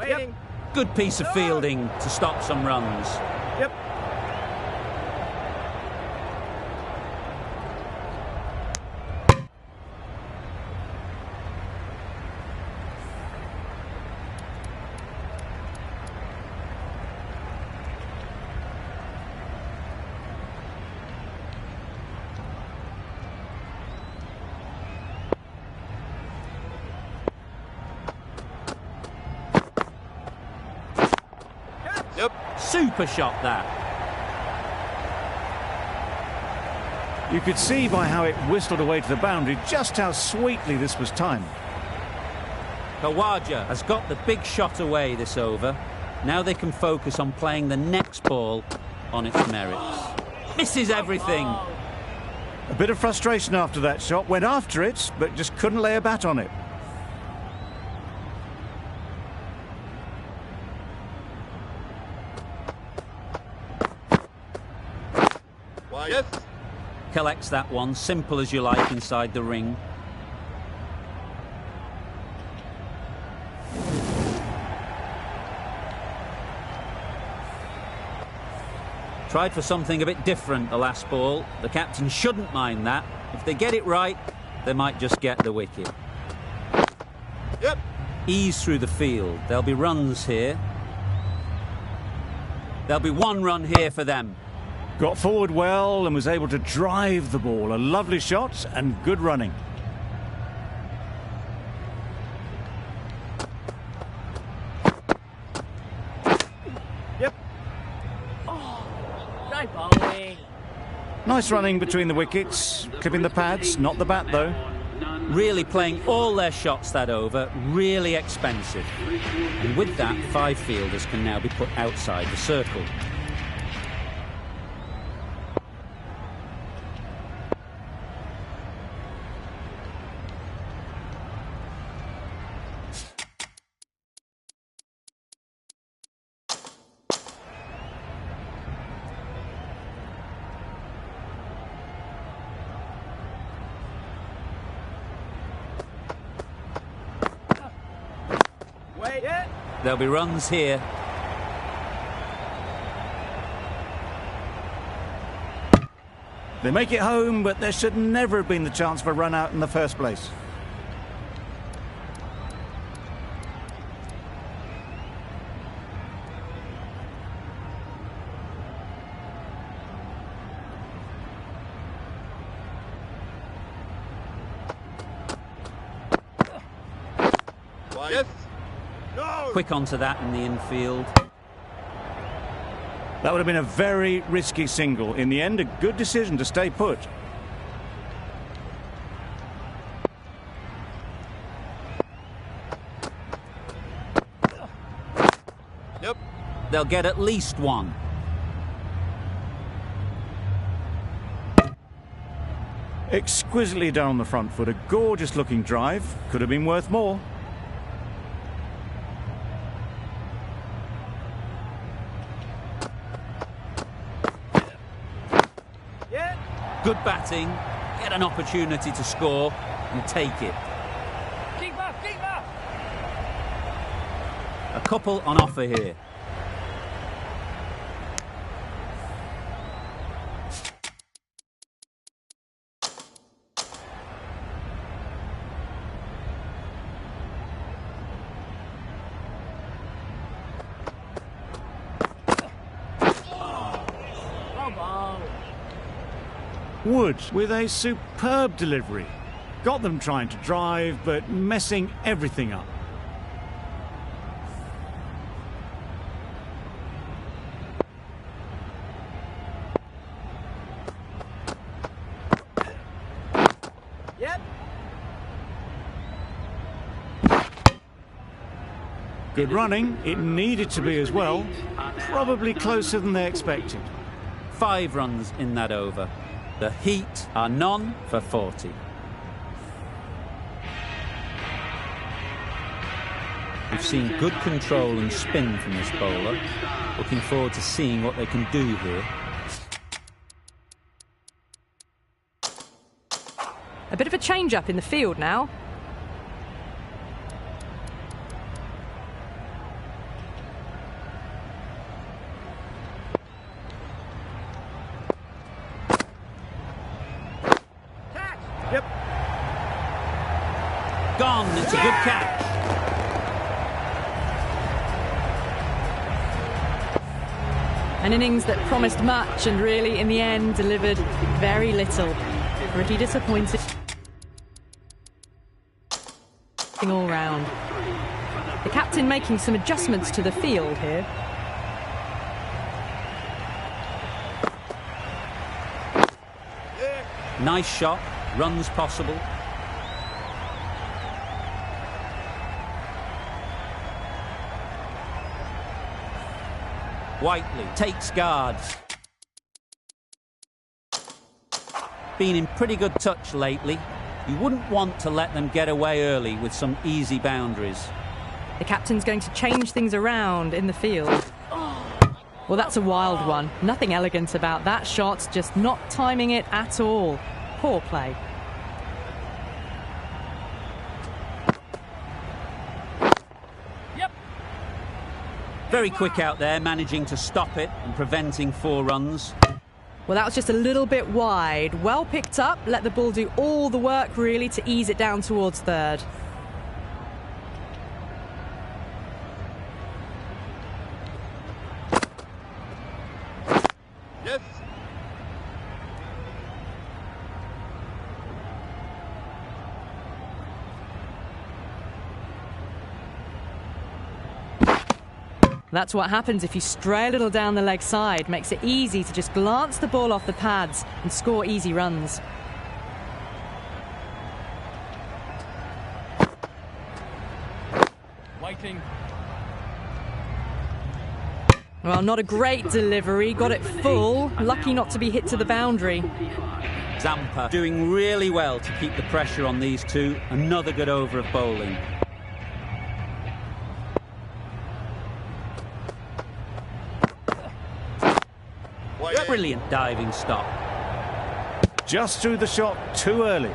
Waiting. Good piece of fielding to stop some runs. Yep. Super shot that. You could see by how it whistled away to the boundary just how sweetly this was timed. Khawaja has got the big shot away this over. Now they can focus on playing the next ball on its merits. Misses everything. A bit of frustration after that shot. Went after it, but just couldn't lay a bat on it. Yes. Collects that one, simple as you like, inside the ring. Tried for something a bit different the last ball. The captain shouldn't mind that. If they get it right, they might just get the wicket. Yep. Ease through the field. There'll be runs here. There'll be one run here for them. Got forward well and was able to drive the ball. A lovely shot and good running. Yep. Great bowling. Nice running between the wickets. Clipping the pads, not the bat though. Really playing all their shots that over. Really expensive. And with that, 5 fielders can now be put outside the circle. Wait. There'll be runs here. They make it home, but there should never have been the chance for a run out in the first place. Yes. No. Quick onto that in the infield. That would have been a very risky single. In the end, a good decision to stay put. Yep. They'll get at least one. Exquisitely done on the front foot. A gorgeous looking drive. Could have been worth more. Good batting, get an opportunity to score and take it. Keep up, keep up. A couple on offer here. Wood with a superb delivery. Got them trying to drive, but messing everything up. Yep. Good running. It needed to be as well. Probably closer than they expected. 5 runs in that over. The Heat are none for 40. We've seen good control and spin from this bowler. Looking forward to seeing what they can do here. A bit of a change-up in the field now. Gone. It's a good catch. An innings that promised much and really, in the end, delivered very little. Pretty disappointing all round. The captain making some adjustments to the field here. Nice shot. Runs possible. Whiteley takes guards. Been in pretty good touch lately. You wouldn't want to let them get away early with some easy boundaries. The captain's going to change things around in the field. Well, that's a wild one. Nothing elegant about that shot, just not timing it at all. Poor play. Very quick out there, managing to stop it and preventing 4 runs. Well, that was just a little bit wide. Well picked up, let the ball do all the work really to ease it down towards third. Yes. That's what happens if you stray a little down the leg side. Makes it easy to just glance the ball off the pads and score easy runs. Waiting. Well, not a great delivery. Got it full. Lucky not to be hit to the boundary. Zampa doing really well to keep the pressure on these two. Another good over of bowling. Brilliant diving stop. Just threw the shot too early.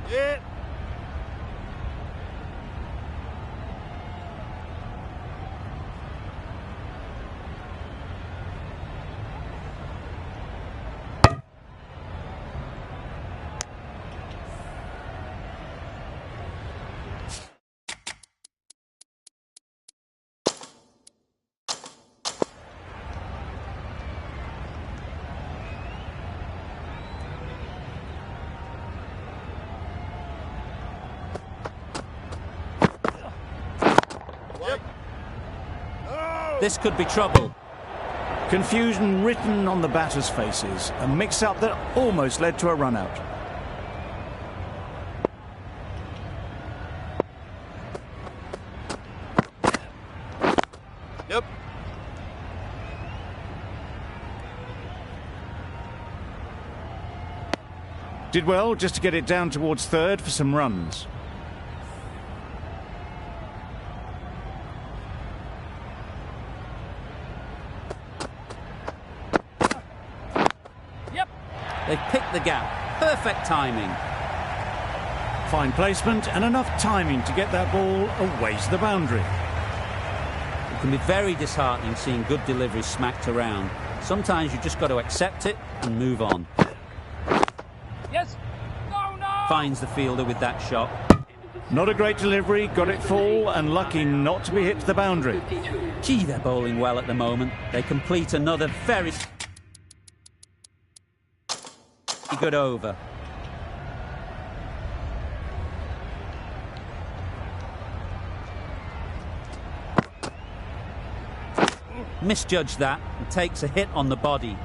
Yeah. This could be trouble. Confusion written on the batters' faces. A mix-up that almost led to a run-out. Yep. Did well just to get it down towards third for some runs. They've picked the gap. Perfect timing. Fine placement and enough timing to get that ball away to the boundary. It can be very disheartening seeing good deliveries smacked around. Sometimes you've just got to accept it and move on. Yes. No, no. Finds the fielder with that shot. Not a great delivery, got it full and lucky not to be hit to the boundary. Gee, they're bowling well at the moment. They complete another very good over. Misjudged that and takes a hit on the body.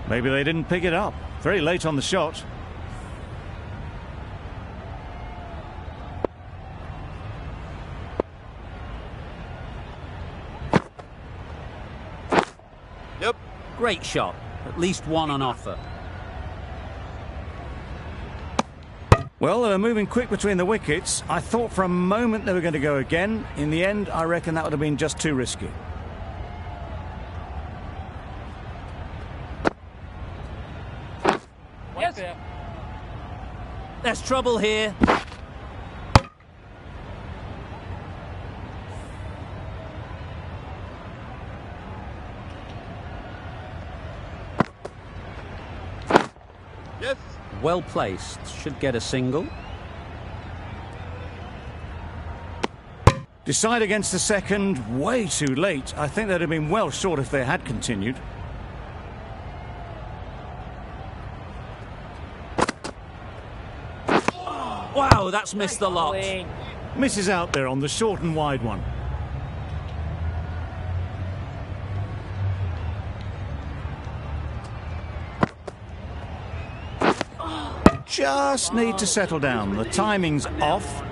Maybe they didn't pick it up. Very late on the shot. Yep. Great shot. At least one on offer. Well, they were moving quick between the wickets. I thought for a moment they were going to go again. In the end, I reckon that would have been just too risky. Yes. There. There's trouble here. Yes. Well placed. Should get a single. Decide against the second, way too late. I think they'd have been well short if they had continued. Wow, that's missed the lot. Misses out there on the short and wide one. Just need to settle down. The timing's off.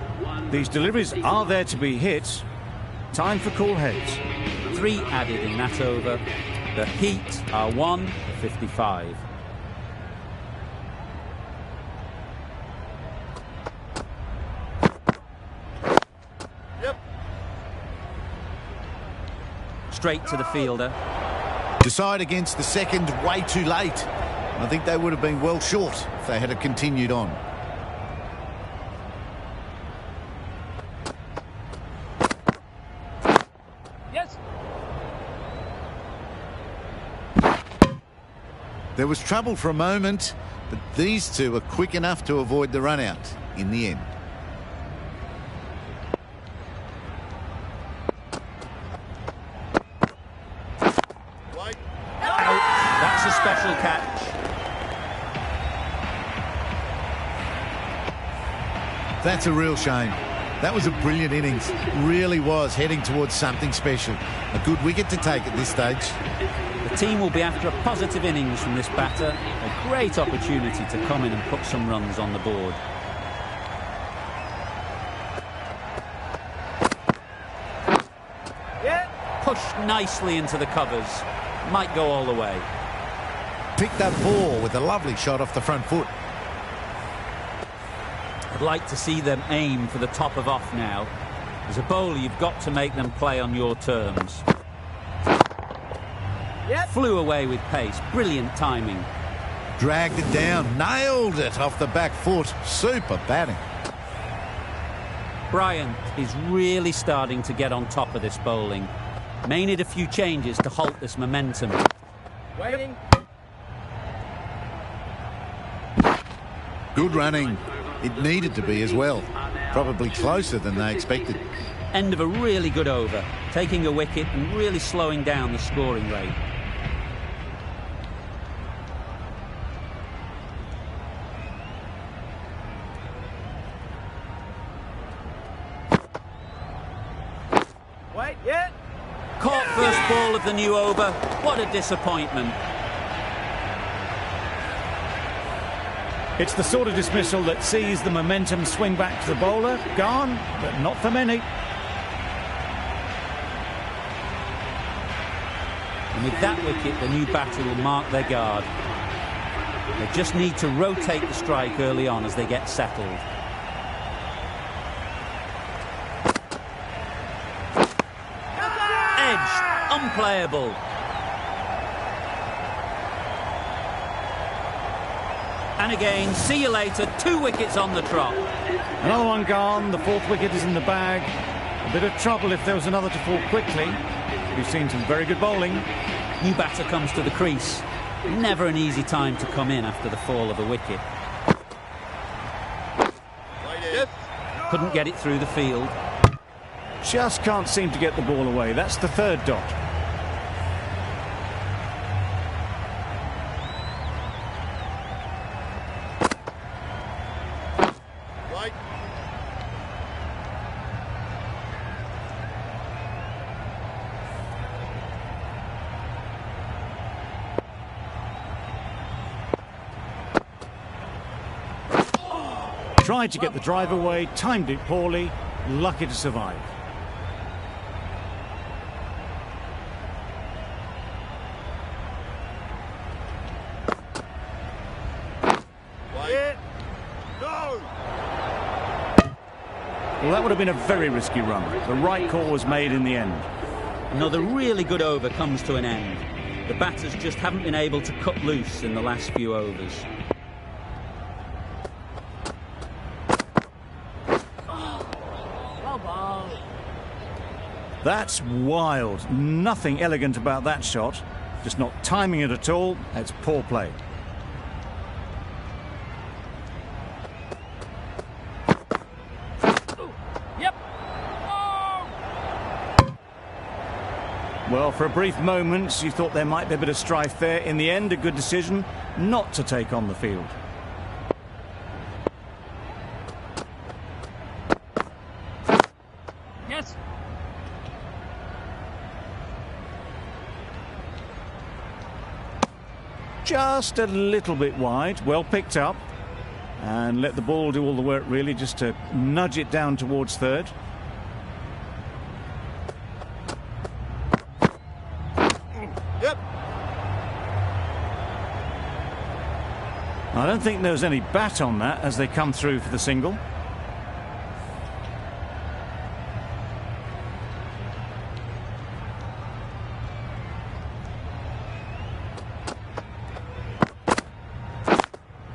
These deliveries are there to be hit. Time for cool heads. 3 added in that over. The Heat are 1 for 55. Yep. Straight to the fielder. Decide against the second, way too late. I think they would have been well short if they had continued on. Yes. There was trouble for a moment, but these two are quick enough to avoid the run out in the end. Wait. That's a special catch. That's a real shame. That was a brilliant innings. Really was heading towards something special. A good wicket to take at this stage. The team will be after a positive innings from this batter. A great opportunity to come in and put some runs on the board. Yeah. Pushed nicely into the covers. Might go all the way. Picked that ball with a lovely shot off the front foot. I'd like to see them aim for the top of off now. As a bowler, you've got to make them play on your terms. Yep. Flew away with pace. Brilliant timing. Dragged it down, nailed it off the back foot. Super batting. Bryant is really starting to get on top of this bowling. May need a few changes to halt this momentum. Waiting. Good running. It needed to be as well. Probably closer than they expected. End of a really good over. Taking a wicket and really slowing down the scoring rate. Wait. Yeah. Caught first ball of the new over. What a disappointment. It's the sort of dismissal that sees the momentum swing back to the bowler. Gone, but not for many. And with that wicket, the new batter will mark their guard. They just need to rotate the strike early on as they get settled. Edged, unplayable. And again, see you later, 2 wickets on the trot. Another one gone, the 4th wicket is in the bag. A bit of trouble if there was another to fall quickly. We've seen some very good bowling. New batter comes to the crease. Never an easy time to come in after the fall of a wicket. Yes. Couldn't get it through the field. Just can't seem to get the ball away. That's the 3rd dot. Right. Tried to get the drive away, timed it poorly, lucky to survive. Wait. No. Well, that would have been a very risky run. The right call was made in the end. Another really good over comes to an end. The batters just haven't been able to cut loose in the last few overs. That's wild. Nothing elegant about that shot. Just not timing it at all. That's poor play. Well, for a brief moment, you thought there might be a bit of strife there. In the end, a good decision not to take on the field. Yes. Just a little bit wide. Well picked up. And let the ball do all the work, really, just to nudge it down towards third. Yep. I don't think there was any bat on that as they come through for the single.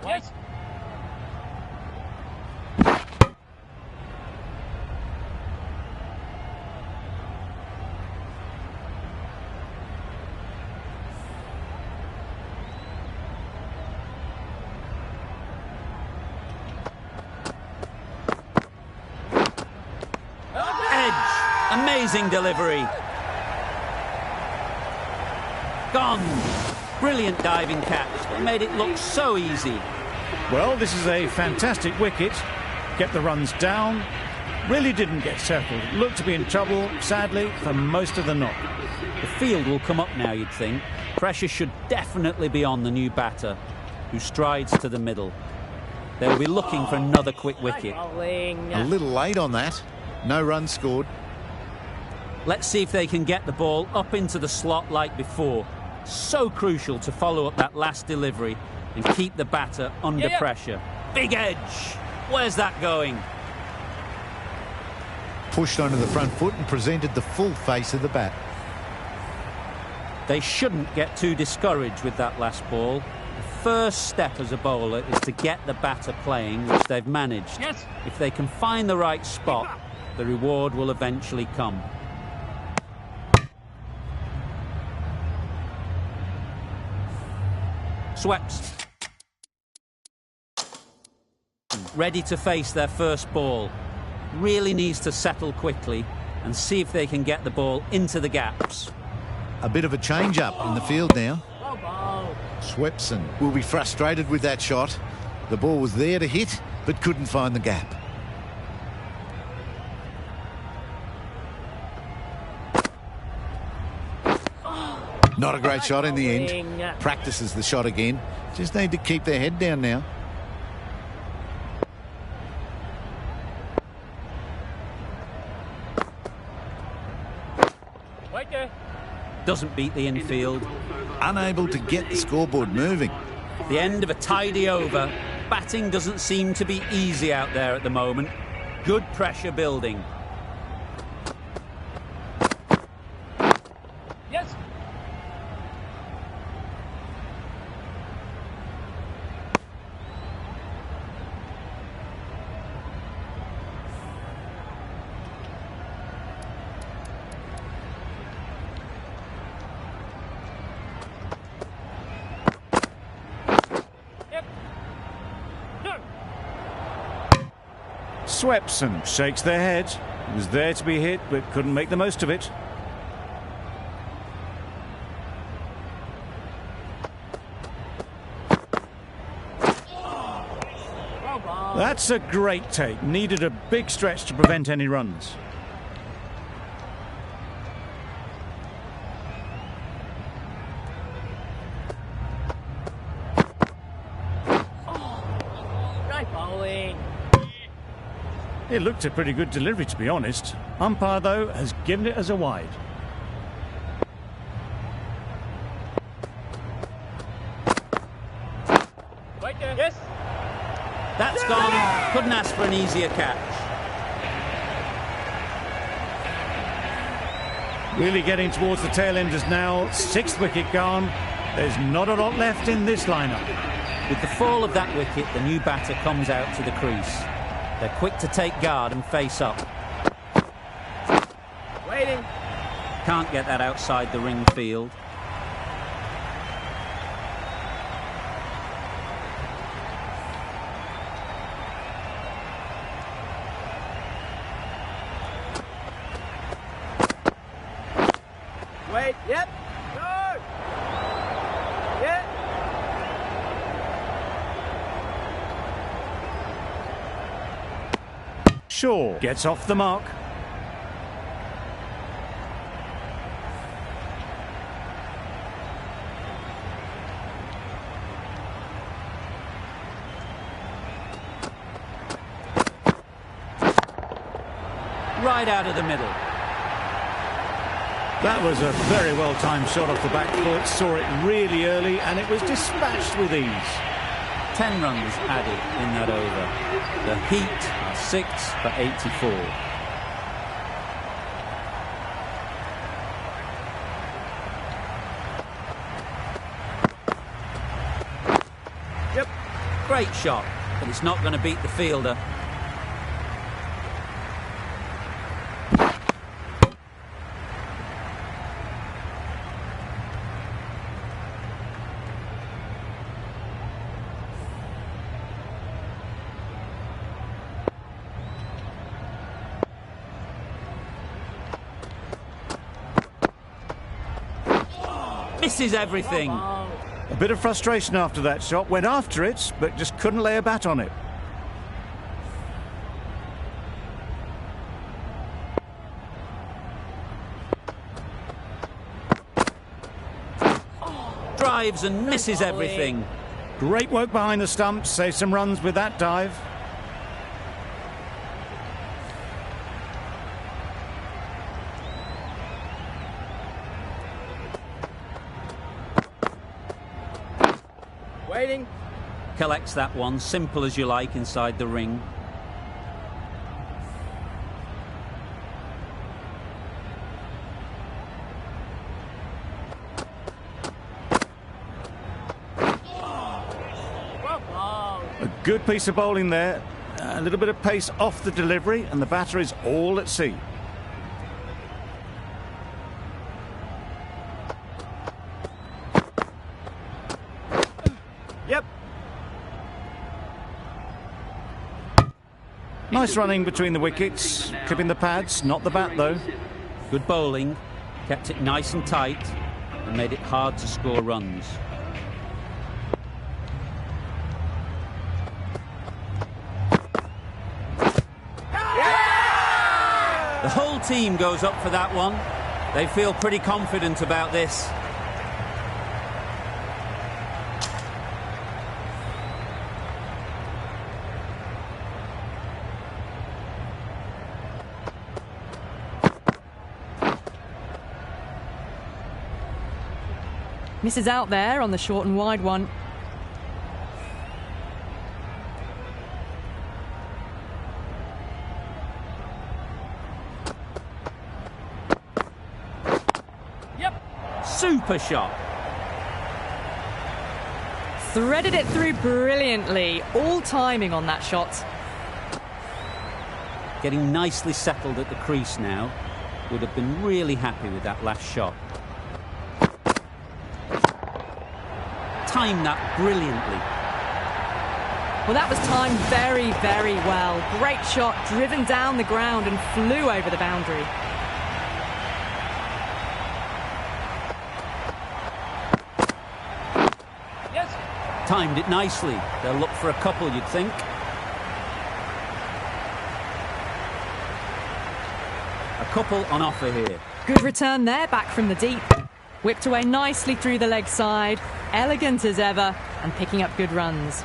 Yes. Edge. Amazing delivery. Gone. Brilliant diving catch that made it look so easy. Well, this is a fantastic wicket. Kept the runs down. Really didn't get settled. Looked to be in trouble, sadly, for most of the knock. The field will come up now, you'd think. Pressure should definitely be on the new batter, who strides to the middle. They'll be looking for another quick wicket. A little late on that. No runs scored. Let's see if they can get the ball up into the slot like before. So crucial to follow up that last delivery and keep the batter under pressure. Big edge. Where's that going? Pushed onto the front foot and presented the full face of the bat. They shouldn't get too discouraged with that last ball. The first step as a bowler is to get the batter playing, which they've managed. Yes. If they can find the right spot, the reward will eventually come. Sweps. Ready to face their first ball. Really needs to settle quickly and see if they can get the ball into the gaps. A bit of a change-up in the field now. Swepson will be frustrated with that shot. The ball was there to hit, but couldn't find the gap. Not a great shot in the end. Practices the shot again. Just need to keep their head down now. Right there. Doesn't beat the infield. Unable to get the scoreboard moving. The end of a tidy over. Batting doesn't seem to be easy out there at the moment. Good pressure building. Yes. Swepson shakes their head. It was there to be hit, but couldn't make the most of it. That's a great take. Needed a big stretch to prevent any runs. Right bowling. It looked a pretty good delivery, to be honest. Umpire, though, has given it as a wide. Right there. Yes. That's gone. Couldn't ask for an easier catch. Really getting towards the tail enders now. Sixth wicket gone. There's not a lot left in this lineup. With the fall of that wicket, the new batter comes out to the crease. They're quick to take guard and face up. Waiting. Can't get that outside the ring field. Wait. Yep. Go. Yeah. Shaw gets off the mark. Right out of the middle. That was a very well-timed shot off the back foot. Saw it really early and it was dispatched with ease. 10 runs added in that over. The Heat are 6 for 84. Yep. Great shot, but it's not going to beat the fielder. Misses everything. A bit of frustration after that shot. Went after it, but just couldn't lay a bat on it. Drives and misses everything. Great work behind the stumps. Saved some runs with that dive. Waiting. Collects that one, simple as you like, inside the ring. A good piece of bowling there. A little bit of pace off the delivery, and the batter is all at sea. Yep. Nice running between the wickets, clipping the pads, not the bat though. Good bowling, kept it nice and tight, and made it hard to score runs. The whole team goes up for that one. They feel pretty confident about this. Misses out there on the short and wide one. Super shot. Threaded it through brilliantly. All timing on that shot. Getting nicely settled at the crease now. Would have been really happy with that last shot. Timed that brilliantly. Well, that was timed very, very well. Great shot, driven down the ground and flew over the boundary. Timed it nicely. They'll look for a couple, you'd think. A couple on offer here. Good return there, back from the deep. Whipped away nicely through the leg side. Elegant as ever, and picking up good runs.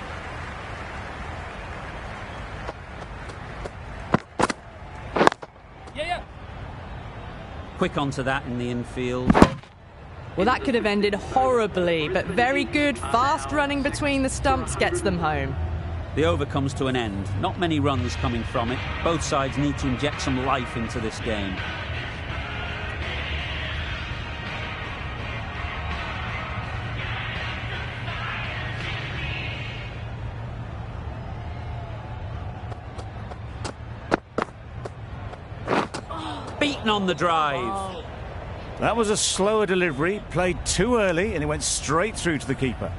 Quick onto that in the infield. Well, that could have ended horribly, but very good, fast running between the stumps gets them home. The over comes to an end. Not many runs coming from it. Both sides need to inject some life into this game. Beaten on the drive. That was a slower delivery, played too early, and it went straight through to the keeper.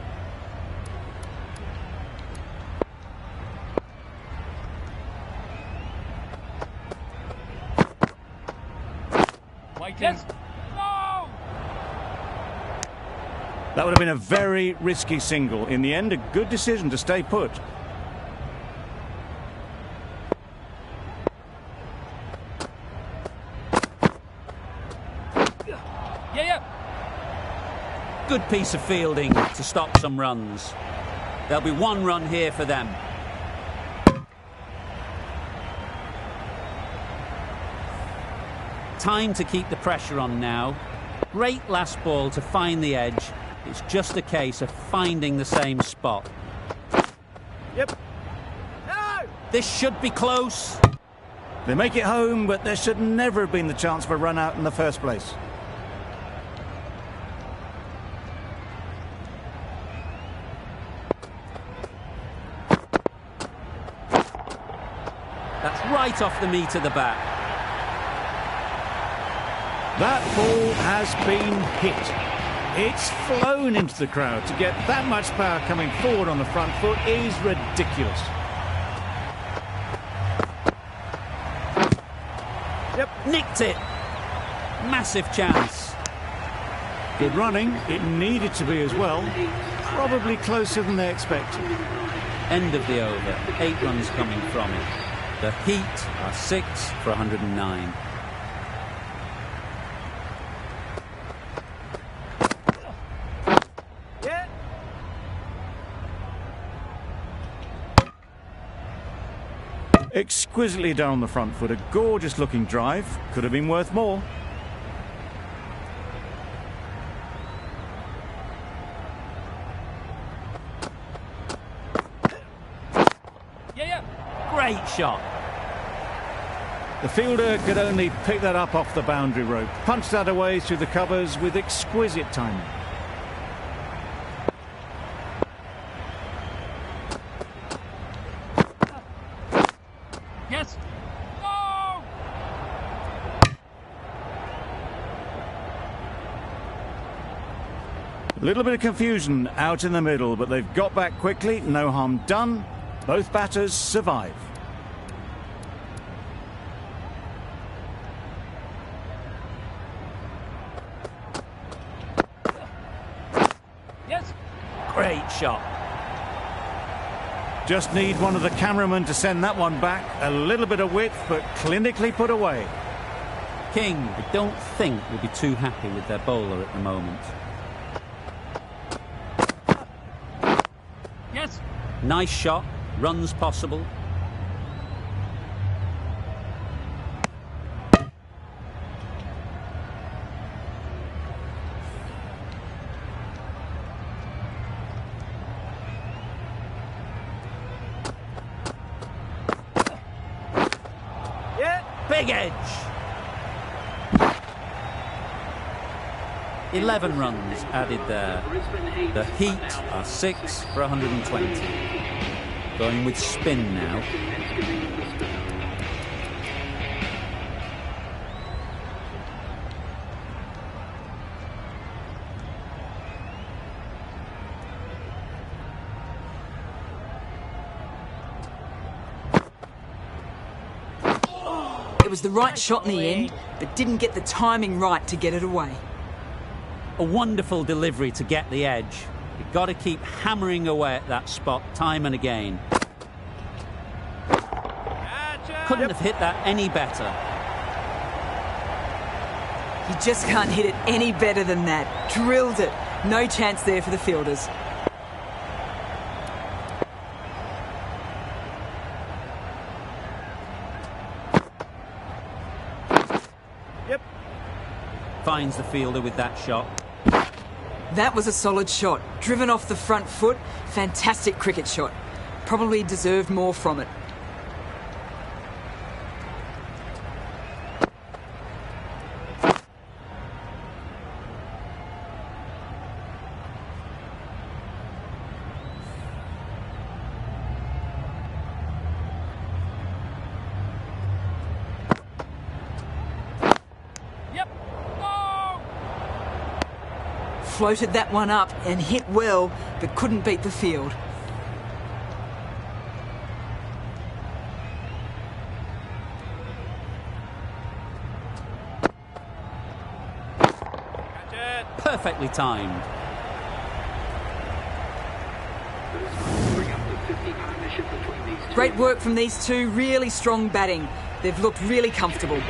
That would have been a very risky single. In the end, a good decision to stay put. Good piece of fielding to stop some runs. There'll be one run here for them. Time to keep the pressure on now. Great last ball to find the edge. It's just a case of finding the same spot. Yep. No! This should be close. They make it home, but there should never have been the chance for a run out in the first place. That's right off the meat of the bat. That ball has been hit. It's flown into the crowd. To get that much power coming forward on the front foot is ridiculous. Yep. Nicked it. Massive chance. Good running. It needed to be as well. Probably closer than they expected. End of the over. 8 runs coming from it. The Heat are 6 for 109. Yeah. Exquisitely down the front foot. A gorgeous looking drive. Could have been worth more. Great shot. The fielder could only pick that up off the boundary rope. Punched that away through the covers with exquisite timing. Yes. Oh! A little bit of confusion out in the middle, but they've got back quickly. No harm done. Both batters survive. Yes. Great shot. Just need one of the cameramen to send that one back. A little bit of width, but clinically put away. King, I don't think, will be too happy with their bowler at the moment. Yes. Nice shot. Runs possible. Yeah. Big edge. 11 runs added there. The Heat are 6 for 120. Going with spin now. It was the right shot in the end, but didn't get the timing right to get it away. A wonderful delivery to get the edge. You've got to keep hammering away at that spot time and again. Couldn't have hit that any better. You just can't hit it any better than that. Drilled it. No chance there for the fielders. Yep. Finds the fielder with that shot. That was a solid shot. Driven off the front foot. Fantastic cricket shot. Probably deserved more from it. Floated that one up and hit well, but couldn't beat the field. Perfectly timed. Bring up the 50 partnership between these two. Great work from these two, really strong batting. They've looked really comfortable.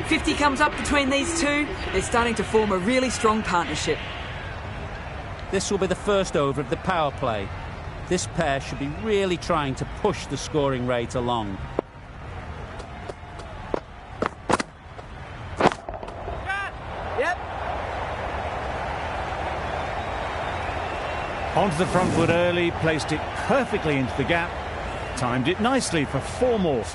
50 comes up between these two, they're starting to form a really strong partnership. This will be the first over of the power play. This pair should be really trying to push the scoring rate along. Yep. Onto the front foot early, placed it perfectly into the gap, timed it nicely for 4 more.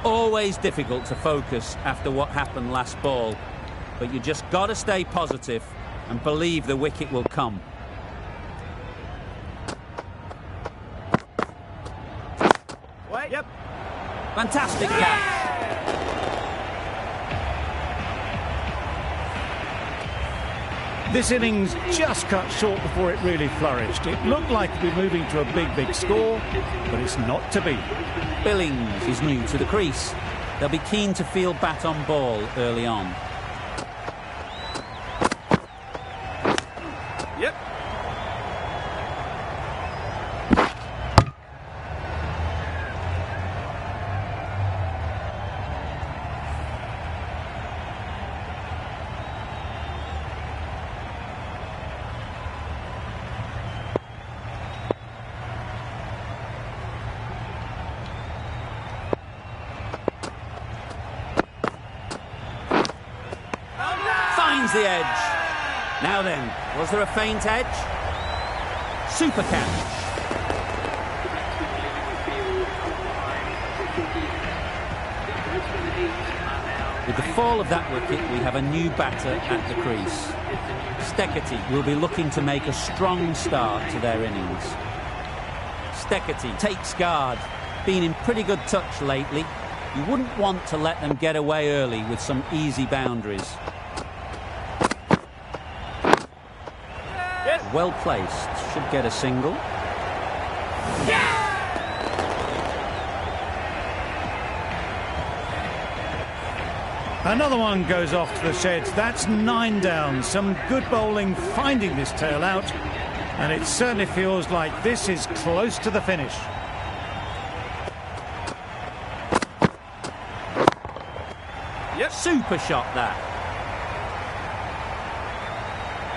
Always difficult to focus after what happened last ball, but you just got to stay positive and believe the wicket will come. Wait. Yep. Fantastic catch. This innings just cut short before it really flourished. It looked like it would be moving to a big score, but it's not to be. Billings is new to the crease. They'll be keen to field bat on ball early on. Yep. Finds the edge. Now then, was there a faint edge? Super catch. With the fall of that wicket, we have a new batter at the crease. Steketee will be looking to make a strong start to their innings. Steketee takes guard. Been in pretty good touch lately. You wouldn't want to let them get away early with some easy boundaries. Well placed, should get a single. Another one goes off to the sheds. That's 9 down. Some good bowling finding this tail out, and it certainly feels like this is close to the finish. Yep. Super shot that.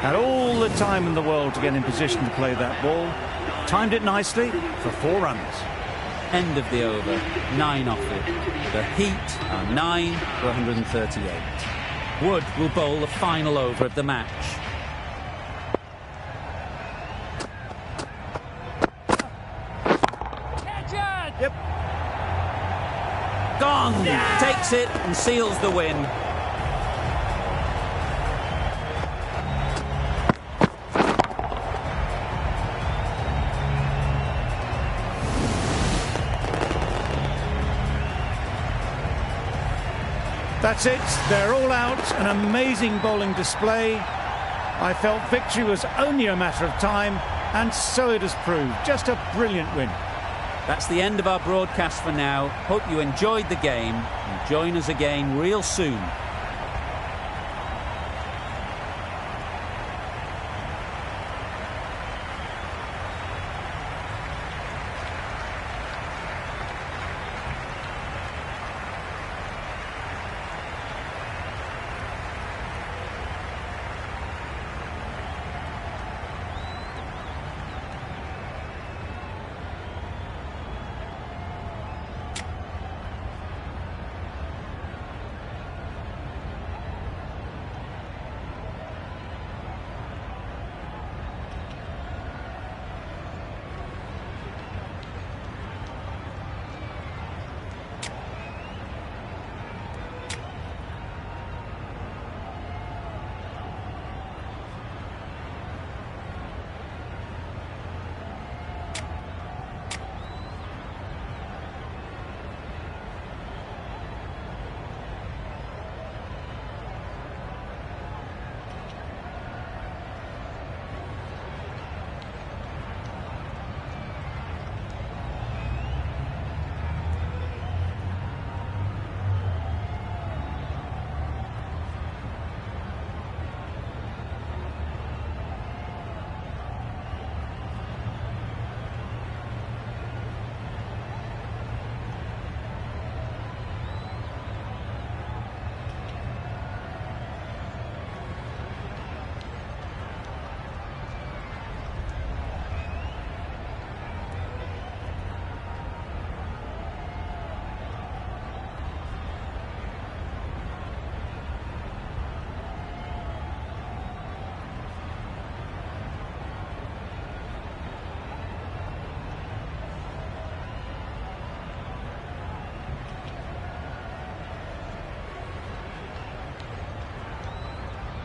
Had all the time in the world to get in position to play that ball. Timed it nicely for 4 runs. End of the over, 9 off it. The Heat are 9 for 138. Wood will bowl the final over of the match. Catch it! Yep. Gone! Takes it and seals the win. That's it. They're all out. An amazing bowling display. I felt victory was only a matter of time, and so it has proved. Just a brilliant win. That's the end of our broadcast for now. Hope you enjoyed the game and join us again real soon